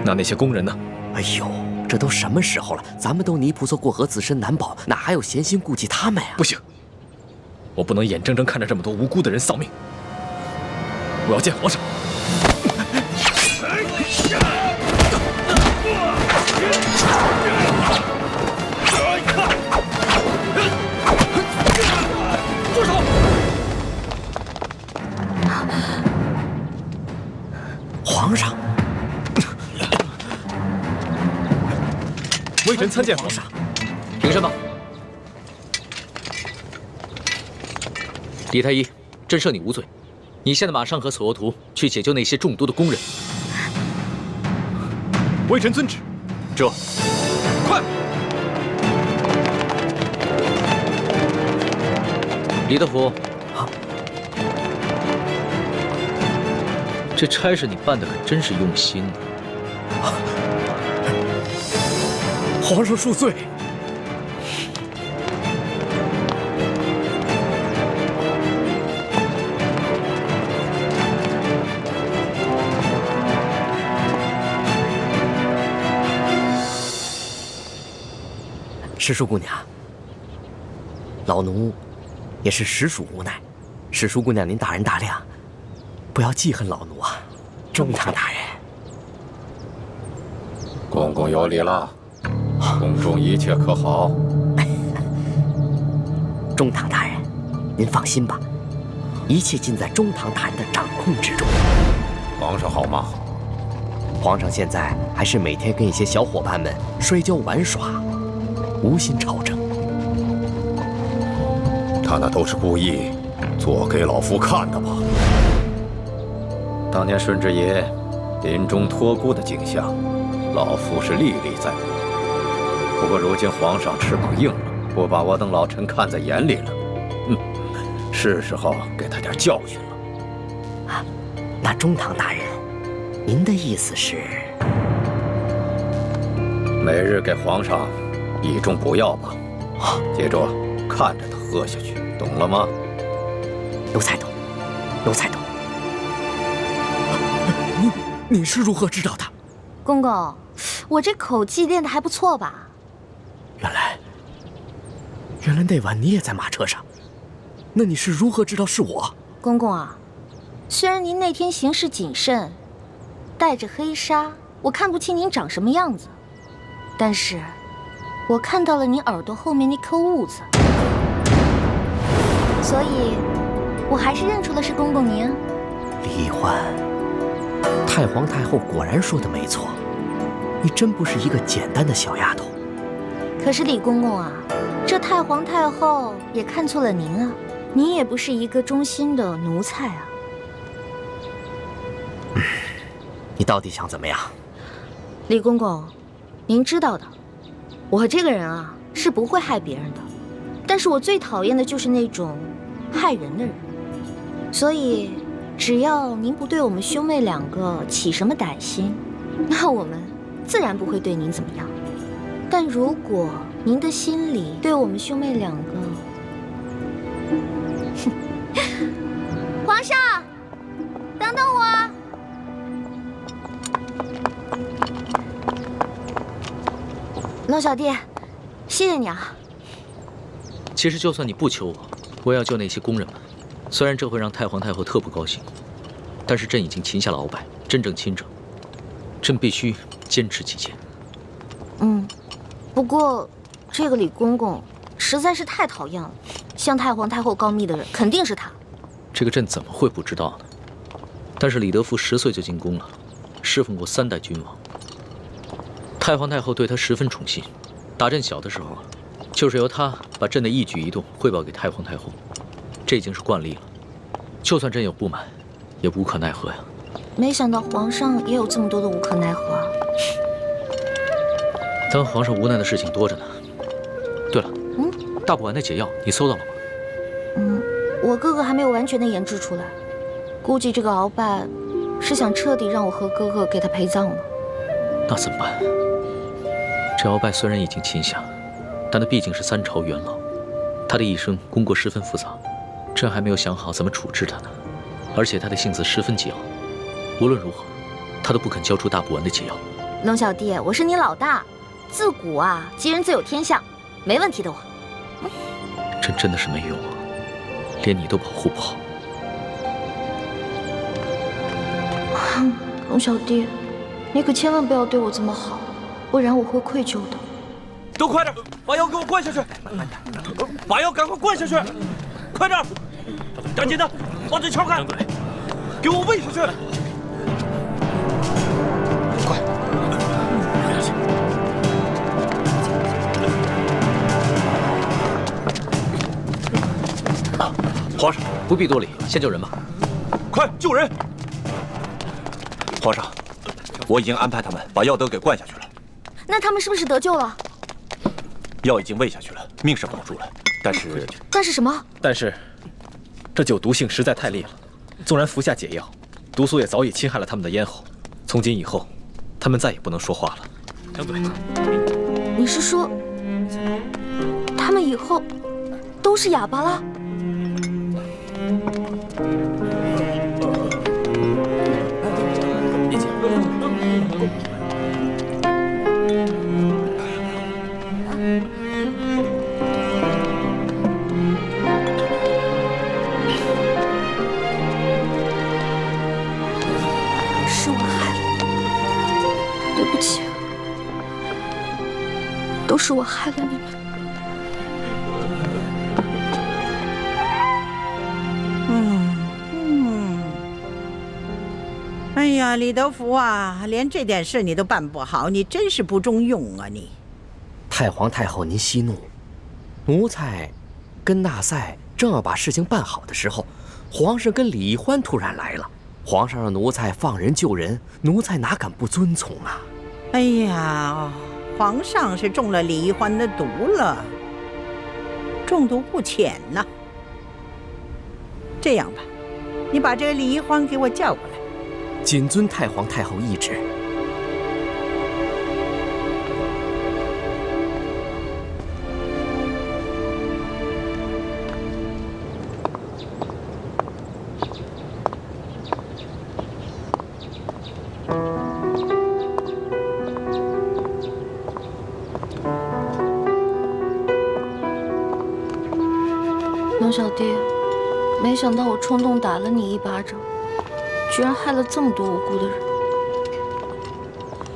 [SPEAKER 4] 那些宫人呢？
[SPEAKER 3] 哎呦，这都什么时候了？咱们都泥菩萨过河，自身难保，哪还有闲心顾及他们呀？
[SPEAKER 4] 不行，我不能眼睁睁看着这么多无辜的人丧命。我要见皇上。住手！
[SPEAKER 3] 皇上。
[SPEAKER 4] 微臣参见皇上。
[SPEAKER 2] 平身吧。李太医，朕赦你无罪。你现在马上和索额图去解救那些中毒的工人。
[SPEAKER 4] 微臣遵旨。这，快！
[SPEAKER 2] 李德福，这差事你办的可真是用心呢。
[SPEAKER 3] 皇上恕罪。石叔姑娘，老奴也是实属无奈。石叔姑娘，您大人大量，不要记恨老奴啊。中堂大人，
[SPEAKER 8] 公公有礼了。宫中一切可好？
[SPEAKER 3] 中堂大人，您放心吧，一切尽在中堂大人的掌控之中。
[SPEAKER 8] 皇上好吗？
[SPEAKER 3] 皇上现在还是每天跟一些小伙伴们摔跤玩耍，无心朝政。
[SPEAKER 8] 他那都是故意做给老夫看的吧？当年顺治爷临终托孤的景象，老夫是历历在目。不过如今皇上翅膀硬了，不把我等老臣看在眼里了，是时候给他点教训了。
[SPEAKER 3] 啊，那中堂大人，您的意思是？
[SPEAKER 8] 每日给皇上一盅补药吧，接着看着他喝下去，懂了吗？
[SPEAKER 3] 奴才懂，奴才懂。你是如何知道的？
[SPEAKER 1] 公公，我这口技练得还不错吧？
[SPEAKER 3] 原来那晚你也在马车上，那你是如何知道是我？
[SPEAKER 1] 公公啊，虽然您那天行事谨慎，带着黑纱，我看不清您长什么样子，但是我看到了您耳朵后面那颗痦子，所以我还是认出了是公公您。
[SPEAKER 3] 李欢，太皇太后果然说的没错，你真不是一个简单的小丫头。
[SPEAKER 1] 可是李公公啊，这太皇太后也看错了您啊，您也不是一个忠心的奴才啊。
[SPEAKER 3] 你到底想怎么样？
[SPEAKER 1] 李公公，您知道的，我这个人啊是不会害别人的，但是我最讨厌的就是那种害人的人。所以，只要您不对我们兄妹两个起什么歹心，那我们自然不会对您怎么样。但如果您的心里对我们兄妹两个，皇上，等等我。龙小弟，谢谢你啊。
[SPEAKER 2] 其实就算你不求我，我也要救那些工人们。虽然这会让太皇太后特不高兴，但是朕已经擒下了鳌拜，真正亲政，朕必须坚持己见。
[SPEAKER 1] 不过这个李公公实在是太讨厌了，向太皇太后告密的人肯定是他。
[SPEAKER 2] 这个朕怎么会不知道呢？但是李德福10岁就进宫了，侍奉过3代君王。太皇太后对他十分宠信，打朕小的时候啊，就是由他把朕的一举一动汇报给太皇太后，这已经是惯例了。就算朕有不满，也无可奈何呀。
[SPEAKER 1] 没想到皇上也有这么多的无可奈何啊！
[SPEAKER 2] 当皇上无奈的事情多着呢。对了，大补丸的解药你搜到了吗？
[SPEAKER 1] 我哥哥还没有完全的研制出来，估计这个鳌拜是想彻底让我和哥哥给他陪葬了。
[SPEAKER 2] 那怎么办？这鳌拜虽然已经擒下，但他毕竟是3朝元老，他的一生功过十分复杂，朕还没有想好怎么处置他呢。而且他的性子十分桀骜，无论如何，他都不肯交出大补丸的解药。
[SPEAKER 1] 龙小弟，我是你老大，自古啊，吉人自有天相，没问题的我。
[SPEAKER 2] 朕真的是没用啊，连你都保护不好。
[SPEAKER 1] 龙小弟，你可千万不要对我这么好，不然我会愧疚的。
[SPEAKER 9] 都快点，把药给我灌下去！把药赶快灌下去！快点，赶紧的，往这敲开！给我喂下去！快！皇上，
[SPEAKER 2] 不必多礼，先救人吧。
[SPEAKER 9] 快救人！皇上，我已经安排他们把药都给灌下去了。
[SPEAKER 1] 那他们是不是得救了？
[SPEAKER 9] 药已经喂下去了，命是保住了，
[SPEAKER 1] 但是什么？
[SPEAKER 4] 但是这酒毒性实在太烈了，纵然服下解药，毒素也早已侵害了他们的咽喉。从今以后，他们再也不能说话了。张嘴。
[SPEAKER 1] 你是说，他们以后都是哑巴了？是我害了，对不起，都是我害了你们。
[SPEAKER 10] 哎呀，李德福啊，连这点事你都办不好，你真是不中用啊你！
[SPEAKER 3] 太皇太后，您息怒。奴才跟纳赛正要把事情办好的时候，皇上跟李易欢突然来了。皇上让奴才放人救人，奴才哪敢不遵从啊？
[SPEAKER 10] 哎呀，皇上是中了李易欢的毒了，中毒不浅呐。这样吧，你把这个李易欢给我叫过来。
[SPEAKER 3] 谨遵太皇太后懿旨。
[SPEAKER 1] 龙小弟，没想到我冲动打了你一巴掌，居然害了这么多无辜的人。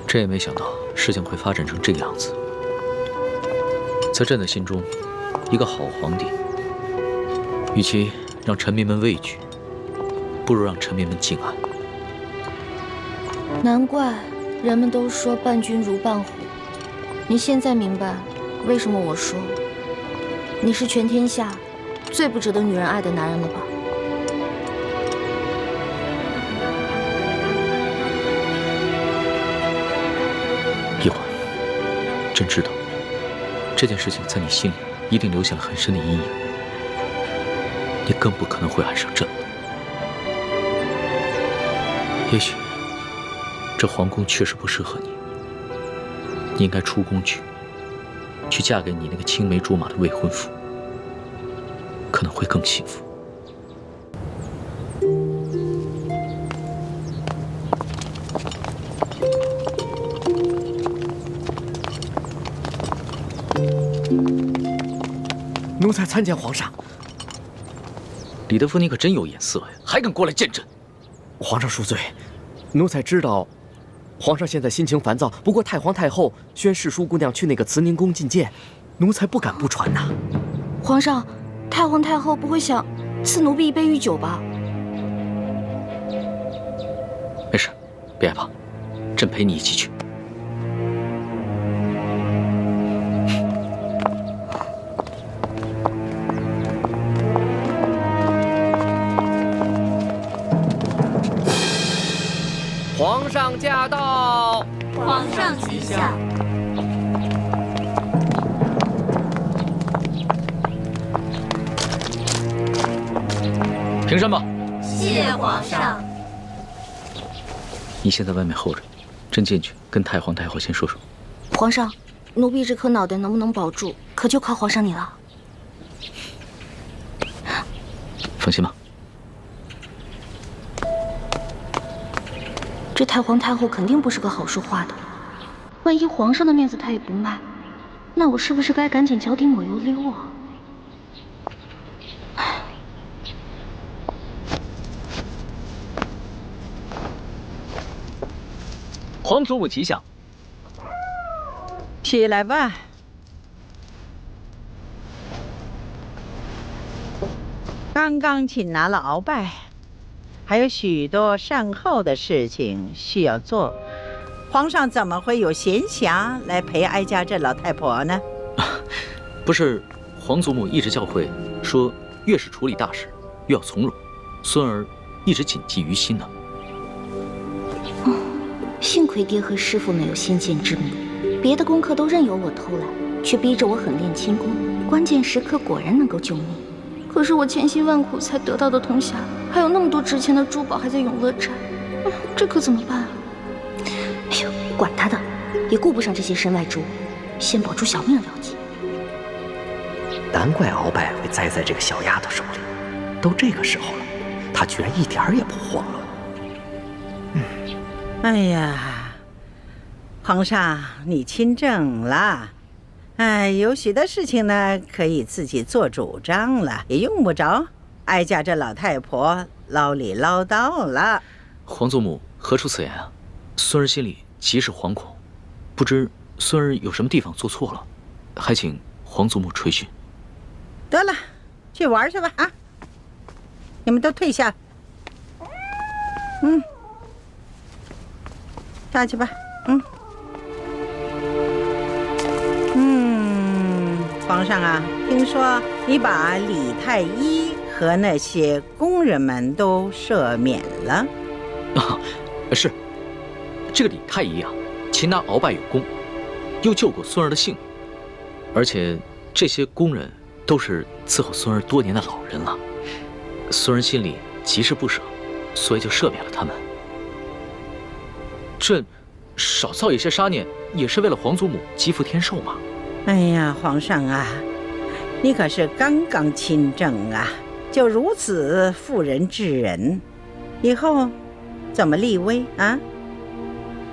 [SPEAKER 2] 朕也没想到事情会发展成这个样子。在朕的心中，一个好皇帝，与其让臣民们畏惧，不如让臣民们敬爱。
[SPEAKER 1] 难怪人们都说伴君如伴虎。你现在明白为什么我说你是全天下最不值得女人爱的男人了吧？
[SPEAKER 2] 易欢，朕知道这件事情在你心里一定留下了很深的阴影，你更不可能会爱上朕了。也许这皇宫确实不适合你，你应该出宫去嫁给你那个青梅竹马的未婚夫，可能会更幸福。
[SPEAKER 3] 奴才参见皇上。
[SPEAKER 2] 李德福，你可真有眼色呀，还敢过来见朕！
[SPEAKER 3] 皇上恕罪，奴才知道，皇上现在心情烦躁。不过太皇太后宣世淑姑娘去那个慈宁宫觐见，奴才不敢不传呐。
[SPEAKER 1] 皇上，太皇太后不会想赐奴婢一杯御酒吧？
[SPEAKER 2] 没事，别害怕，朕陪你一起去。
[SPEAKER 3] 皇上驾到！
[SPEAKER 11] 皇上吉祥！
[SPEAKER 2] 平身吧。
[SPEAKER 11] 谢皇上。
[SPEAKER 2] 你先在外面候着，朕进去跟太皇太后先说说。
[SPEAKER 1] 皇上，奴婢这颗脑袋能不能保住，可就靠皇上你了。
[SPEAKER 2] 放心吧。
[SPEAKER 1] 这太皇太后肯定不是个好说话的，万一皇上的面子她也不卖，那我是不是该赶紧脚底抹油溜啊？
[SPEAKER 12] 皇祖母吉祥。
[SPEAKER 10] 起来吧。刚刚请拿了鳌拜，还有许多善后的事情需要做。皇上怎么会有闲暇来陪哀家这老太婆呢？
[SPEAKER 2] 不是，皇祖母一直教诲说，越是处理大事，越要从容。孙儿一直谨记于心呢。
[SPEAKER 1] 幸亏爹和师傅没有先见之明，别的功课都任由我偷懒，却逼着我狠练轻功，关键时刻果然能够救命。可是我千辛万苦才得到的铜匣，还有那么多值钱的珠宝还在永乐斋，这可怎么办啊？哎呦，管他的，也顾不上这些身外之物，先保住小命要紧。
[SPEAKER 3] 难怪鳌拜会栽在这个小丫头手里，都这个时候了，她居然一点儿也不慌了。
[SPEAKER 10] 哎呀，皇上你亲政了，有许多事情呢可以自己做主张了，也用不着哀家这老太婆唠里唠叨了。
[SPEAKER 2] 皇祖母何出此言啊？孙儿心里极是惶恐，不知孙儿有什么地方做错了，还请皇祖母垂询。
[SPEAKER 10] 得了，去玩去吧啊！你们都退下。下去吧。皇上啊，听说你把李太医和那些工人们都赦免了。
[SPEAKER 2] 是，这个李太医啊，擒拿鳌拜有功，又救过孙儿的性命，而且这些工人都是伺候孙儿多年的老人了，孙儿心里极是不舍，所以就赦免了他们。朕少造一些杀念，也是为了皇祖母积福天寿嘛。
[SPEAKER 10] 哎呀，皇上啊，你可是刚刚亲政啊，就如此妇人之仁，以后怎么立威啊？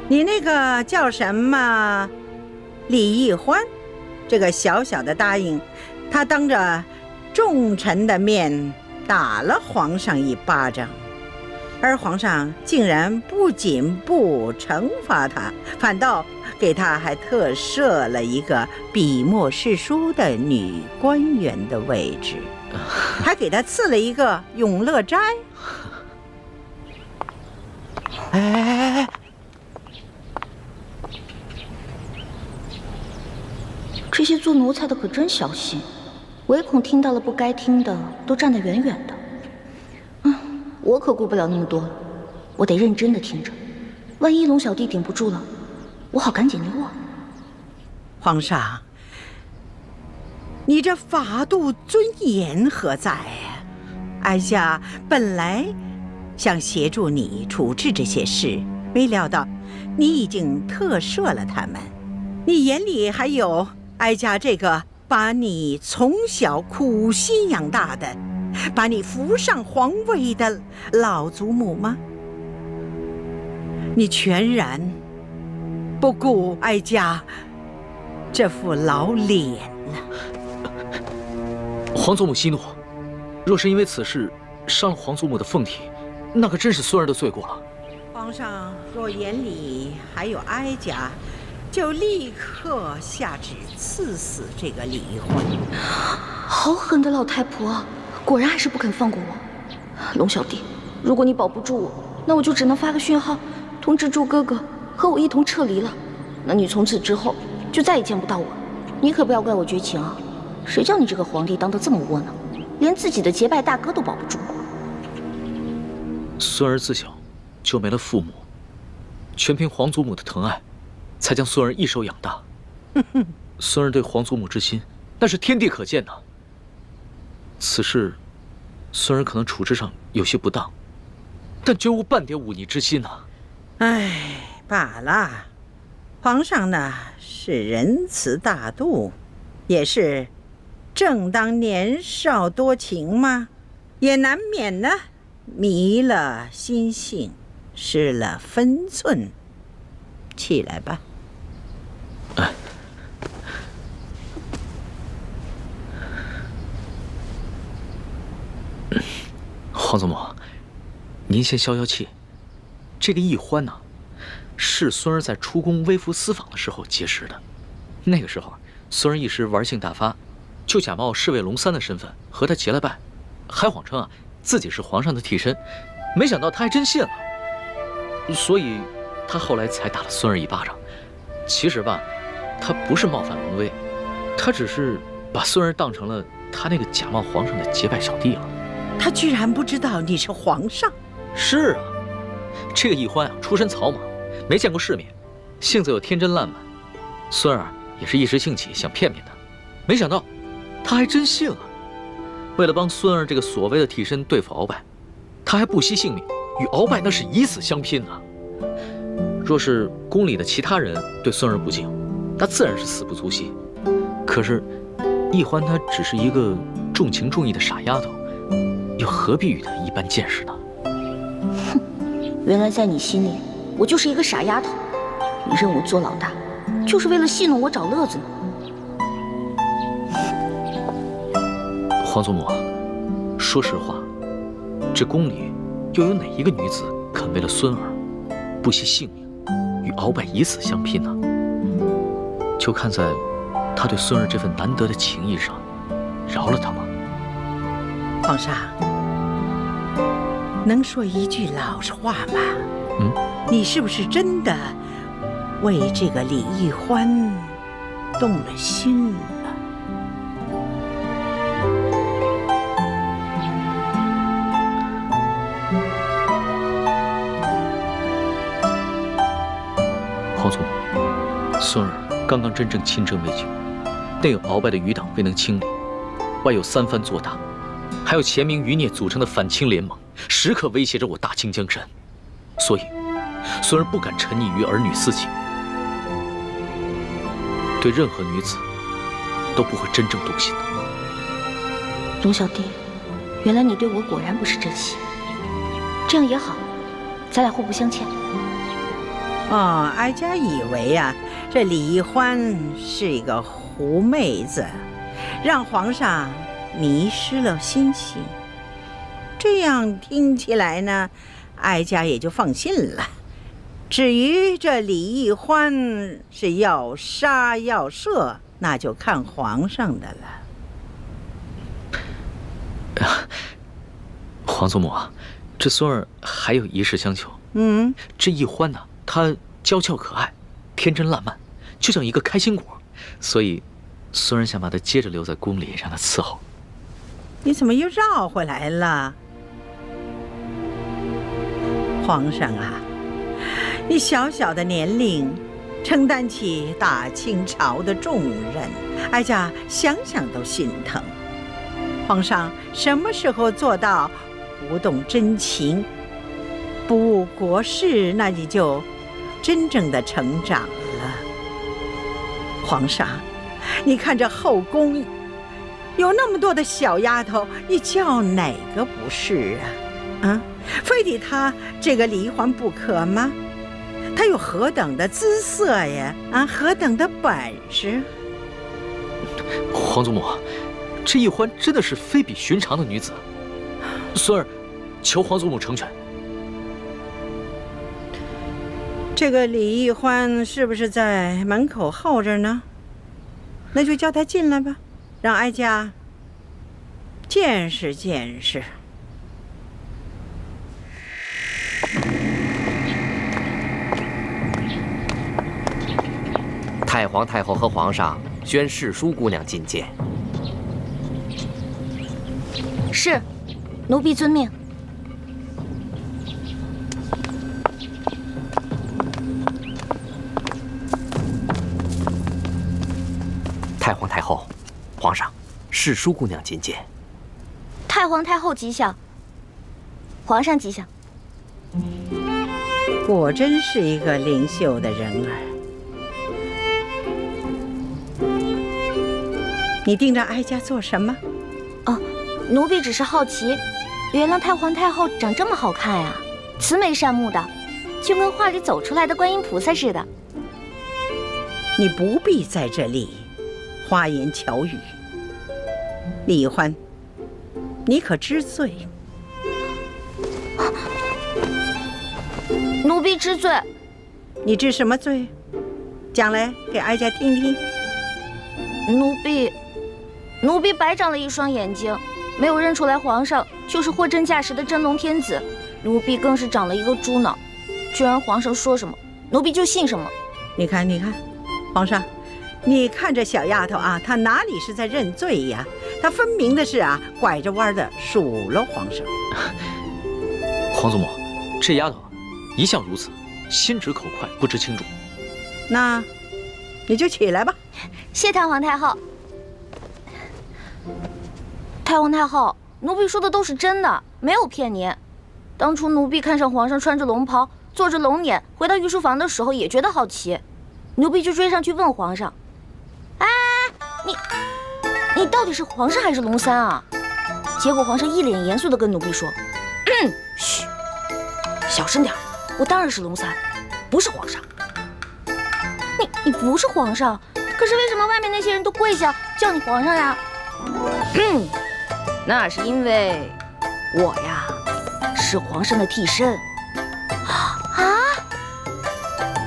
[SPEAKER 10] 你那个叫什么李义欢，这个小小的答应，他当着众臣的面打了皇上一巴掌，而皇上竟然不仅不惩罚他，反倒给他还特设了一个笔墨侍书的女官员的位置，还给他赐了一个永乐斋。哎，
[SPEAKER 1] 这些做奴才的可真小心，唯恐听到了不该听的，都站得远远的。我可顾不了那么多了，我得认真的听着，万一龙小弟顶不住了，我好赶紧溜啊！
[SPEAKER 10] 皇上，你这法度尊严何在呀？哀家本来想协助你处置这些事，没料到你已经特赦了他们。你眼里还有哀家这个把你从小苦心养大的，把你扶上皇位的老祖母吗？你全然不顾哀家这副老脸了。
[SPEAKER 2] 皇祖母息怒，若是因为此事伤了皇祖母的凤体，那可真是孙儿的罪过了。
[SPEAKER 10] 皇上若眼里还有哀家，就立刻下旨赐死这个李易欢。
[SPEAKER 1] 好狠的老太婆，果然还是不肯放过我。龙小弟，如果你保不住我，那我就只能发个讯号，通知诸哥哥和我一同撤离了。那你从此之后就再也见不到我。你可不要怪我绝情啊！谁叫你这个皇帝当得这么窝囊，连自己的结拜大哥都保不住。
[SPEAKER 2] 孙儿自小就没了父母，全凭皇祖母的疼爱，才将孙儿一手养大。孙儿对皇祖母之心，那是天地可见的。此事，孙儿可能处置上有些不当，但绝无半点忤逆之心呐。
[SPEAKER 10] 唉，罢了。皇上呢是仁慈大度，也是正当年少多情嘛，也难免呢迷了心性，失了分寸。起来吧。
[SPEAKER 2] 哎，皇祖母，您先消消气。这个易欢呢，是孙儿在出宫微服私访的时候结识的。那个时候，孙儿一时玩性大发，就假冒侍卫龙三的身份和他结了拜，还谎称自己是皇上的替身。没想到他还真信了，所以他后来才打了孙儿一巴掌。其实吧，他不是冒犯龙威，他只是把孙儿当成了他那个假冒皇上的结拜小弟了。
[SPEAKER 10] 他居然不知道你是皇上？
[SPEAKER 2] 是啊，这个易欢出身草莽，没见过世面，性子又天真烂漫。孙儿也是一时兴起想骗骗他，没想到他还真信了。为了帮孙儿这个所谓的替身对付鳌拜，他还不惜性命，与鳌拜那是以死相拼啊！若是宫里的其他人对孙儿不敬，那自然是死不足惜。可是易欢她只是一个重情重义的傻丫头，又何必与她一般见识呢？
[SPEAKER 1] 哼，原来在你心里，我就是一个傻丫头。你认我做老大，就是为了戏弄我找乐子呢。
[SPEAKER 2] 皇祖母，说实话，这宫里又有哪一个女子肯为了孙儿不惜性命，与鳌拜以死相拼呢？就看在他对孙儿这份难得的情谊上，饶了他吧。
[SPEAKER 10] 皇上，能说一句老实话吗？你是不是真的为这个李易欢动了心了？
[SPEAKER 2] 皇祖母，孙儿刚刚真正亲征未久，内有鳌拜的余党未能清理，外有三藩做大，还有前明余孽组成的反清联盟，时刻威胁着我大清江山，所以孙儿不敢沉溺于儿女私情，对任何女子都不会真正动心的。
[SPEAKER 1] 龙小弟，原来你对我果然不是真心，这样也好，咱俩互不相欠。
[SPEAKER 10] 哀家以为这李易欢是一个狐妹子，让皇上迷失了心性。这样听起来呢，哀家也就放心了。至于这李易欢是要杀要赦，那就看皇上的了。
[SPEAKER 2] 皇祖母这孙儿还有一事相求。这易欢呢，她娇俏可爱，天真烂漫，就像一个开心果，所以孙儿想把她接着留在宫里，让她伺候。
[SPEAKER 10] 你怎么又绕回来了？皇上你小小的年龄，承担起大清朝的重任，哀家想想都心疼。皇上什么时候做到不动真情，不误国事，那你就真正的成长了。皇上，你看这后宫有那么多的小丫头，你叫哪个不是非得她这个李易欢不可吗？她有何等的姿色呀，何等的本事！
[SPEAKER 2] 皇祖母，这易欢真的是非比寻常的女子，孙儿求皇祖母成全，
[SPEAKER 10] 这个李易欢是不是在门口候着呢？那就叫他进来吧，让哀家见识见识。
[SPEAKER 3] 太皇太后和皇上宣世淑姑娘觐见。
[SPEAKER 1] 是，奴婢遵命。
[SPEAKER 3] 太皇太后，皇上，世淑姑娘觐见。
[SPEAKER 1] 太皇太后吉祥，皇上吉祥。
[SPEAKER 10] 果真是一个灵秀的人儿。你盯着哀家做什么？
[SPEAKER 1] 哦，奴婢只是好奇，原来太皇太后长这么好看呀，慈眉善目的，就跟画里走出来的观音菩萨似的。
[SPEAKER 10] 你不必在这里花言巧语。李易欢，你可知罪？
[SPEAKER 1] 奴婢知罪。
[SPEAKER 10] 你知什么罪？讲来给哀家听听。
[SPEAKER 1] 奴婢白长了一双眼睛，没有认出来皇上就是货真价实的真龙天子。奴婢更是长了一个猪脑，居然皇上说什么，奴婢就信什么。
[SPEAKER 10] 你看，皇上，你看这小丫头啊，她哪里是在认罪呀？她分明的是啊，拐着弯的数落皇上。
[SPEAKER 2] 皇祖母，这丫头一向如此，心直口快，不知轻重。
[SPEAKER 10] 那你就起来吧。
[SPEAKER 1] 谢太皇太后。太皇太后，奴婢说的都是真的，没有骗您。当初奴婢看上皇上穿着龙袍，坐着龙辇回到御书房的时候，也觉得好奇，奴婢就追上去问皇上：“哎，你到底是皇上还是龙三啊？”结果皇上一脸严肃地跟奴婢说：“嘘，小声点，我当然是龙三，不是皇上。”你不是皇上，可是为什么外面那些人都跪下叫你皇上呀？那是因为我呀是皇上的替身。啊？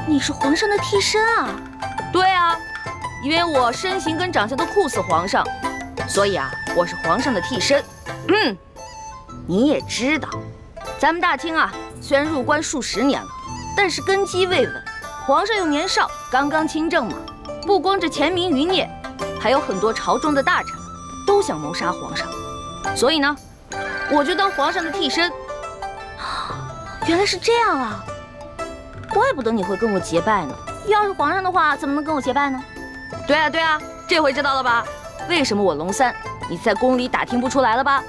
[SPEAKER 1] 你是皇上的替身啊？对啊，因为我身形跟长相都酷似皇上，所以啊我是皇上的替身。你也知道，咱们大清啊虽然入关数十年了，但是根基未稳，皇上又年少，刚刚亲政嘛，不光这前明余孽，还有很多朝中的大臣都想谋杀皇上，所以呢，我就当皇上的替身。原来是这样啊，怪不得你会跟我结拜呢。要是皇上的话，怎么能跟我结拜呢？对啊，这回知道了吧？为什么我龙三，你在宫里打听不出来了吧？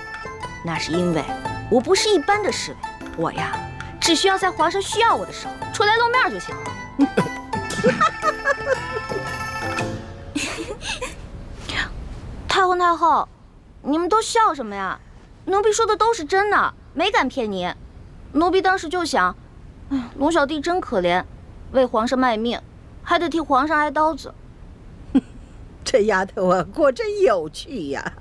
[SPEAKER 1] 那是因为我不是一般的侍卫，我呀，只需要在皇上需要我的时候出来露面就行了。太皇太后，你们都笑什么呀？奴婢说的都是真的，没敢骗你。奴婢当时就想，龙小弟真可怜，为皇上卖命，还得替皇上挨刀子。
[SPEAKER 10] 这丫头啊，果真有趣呀！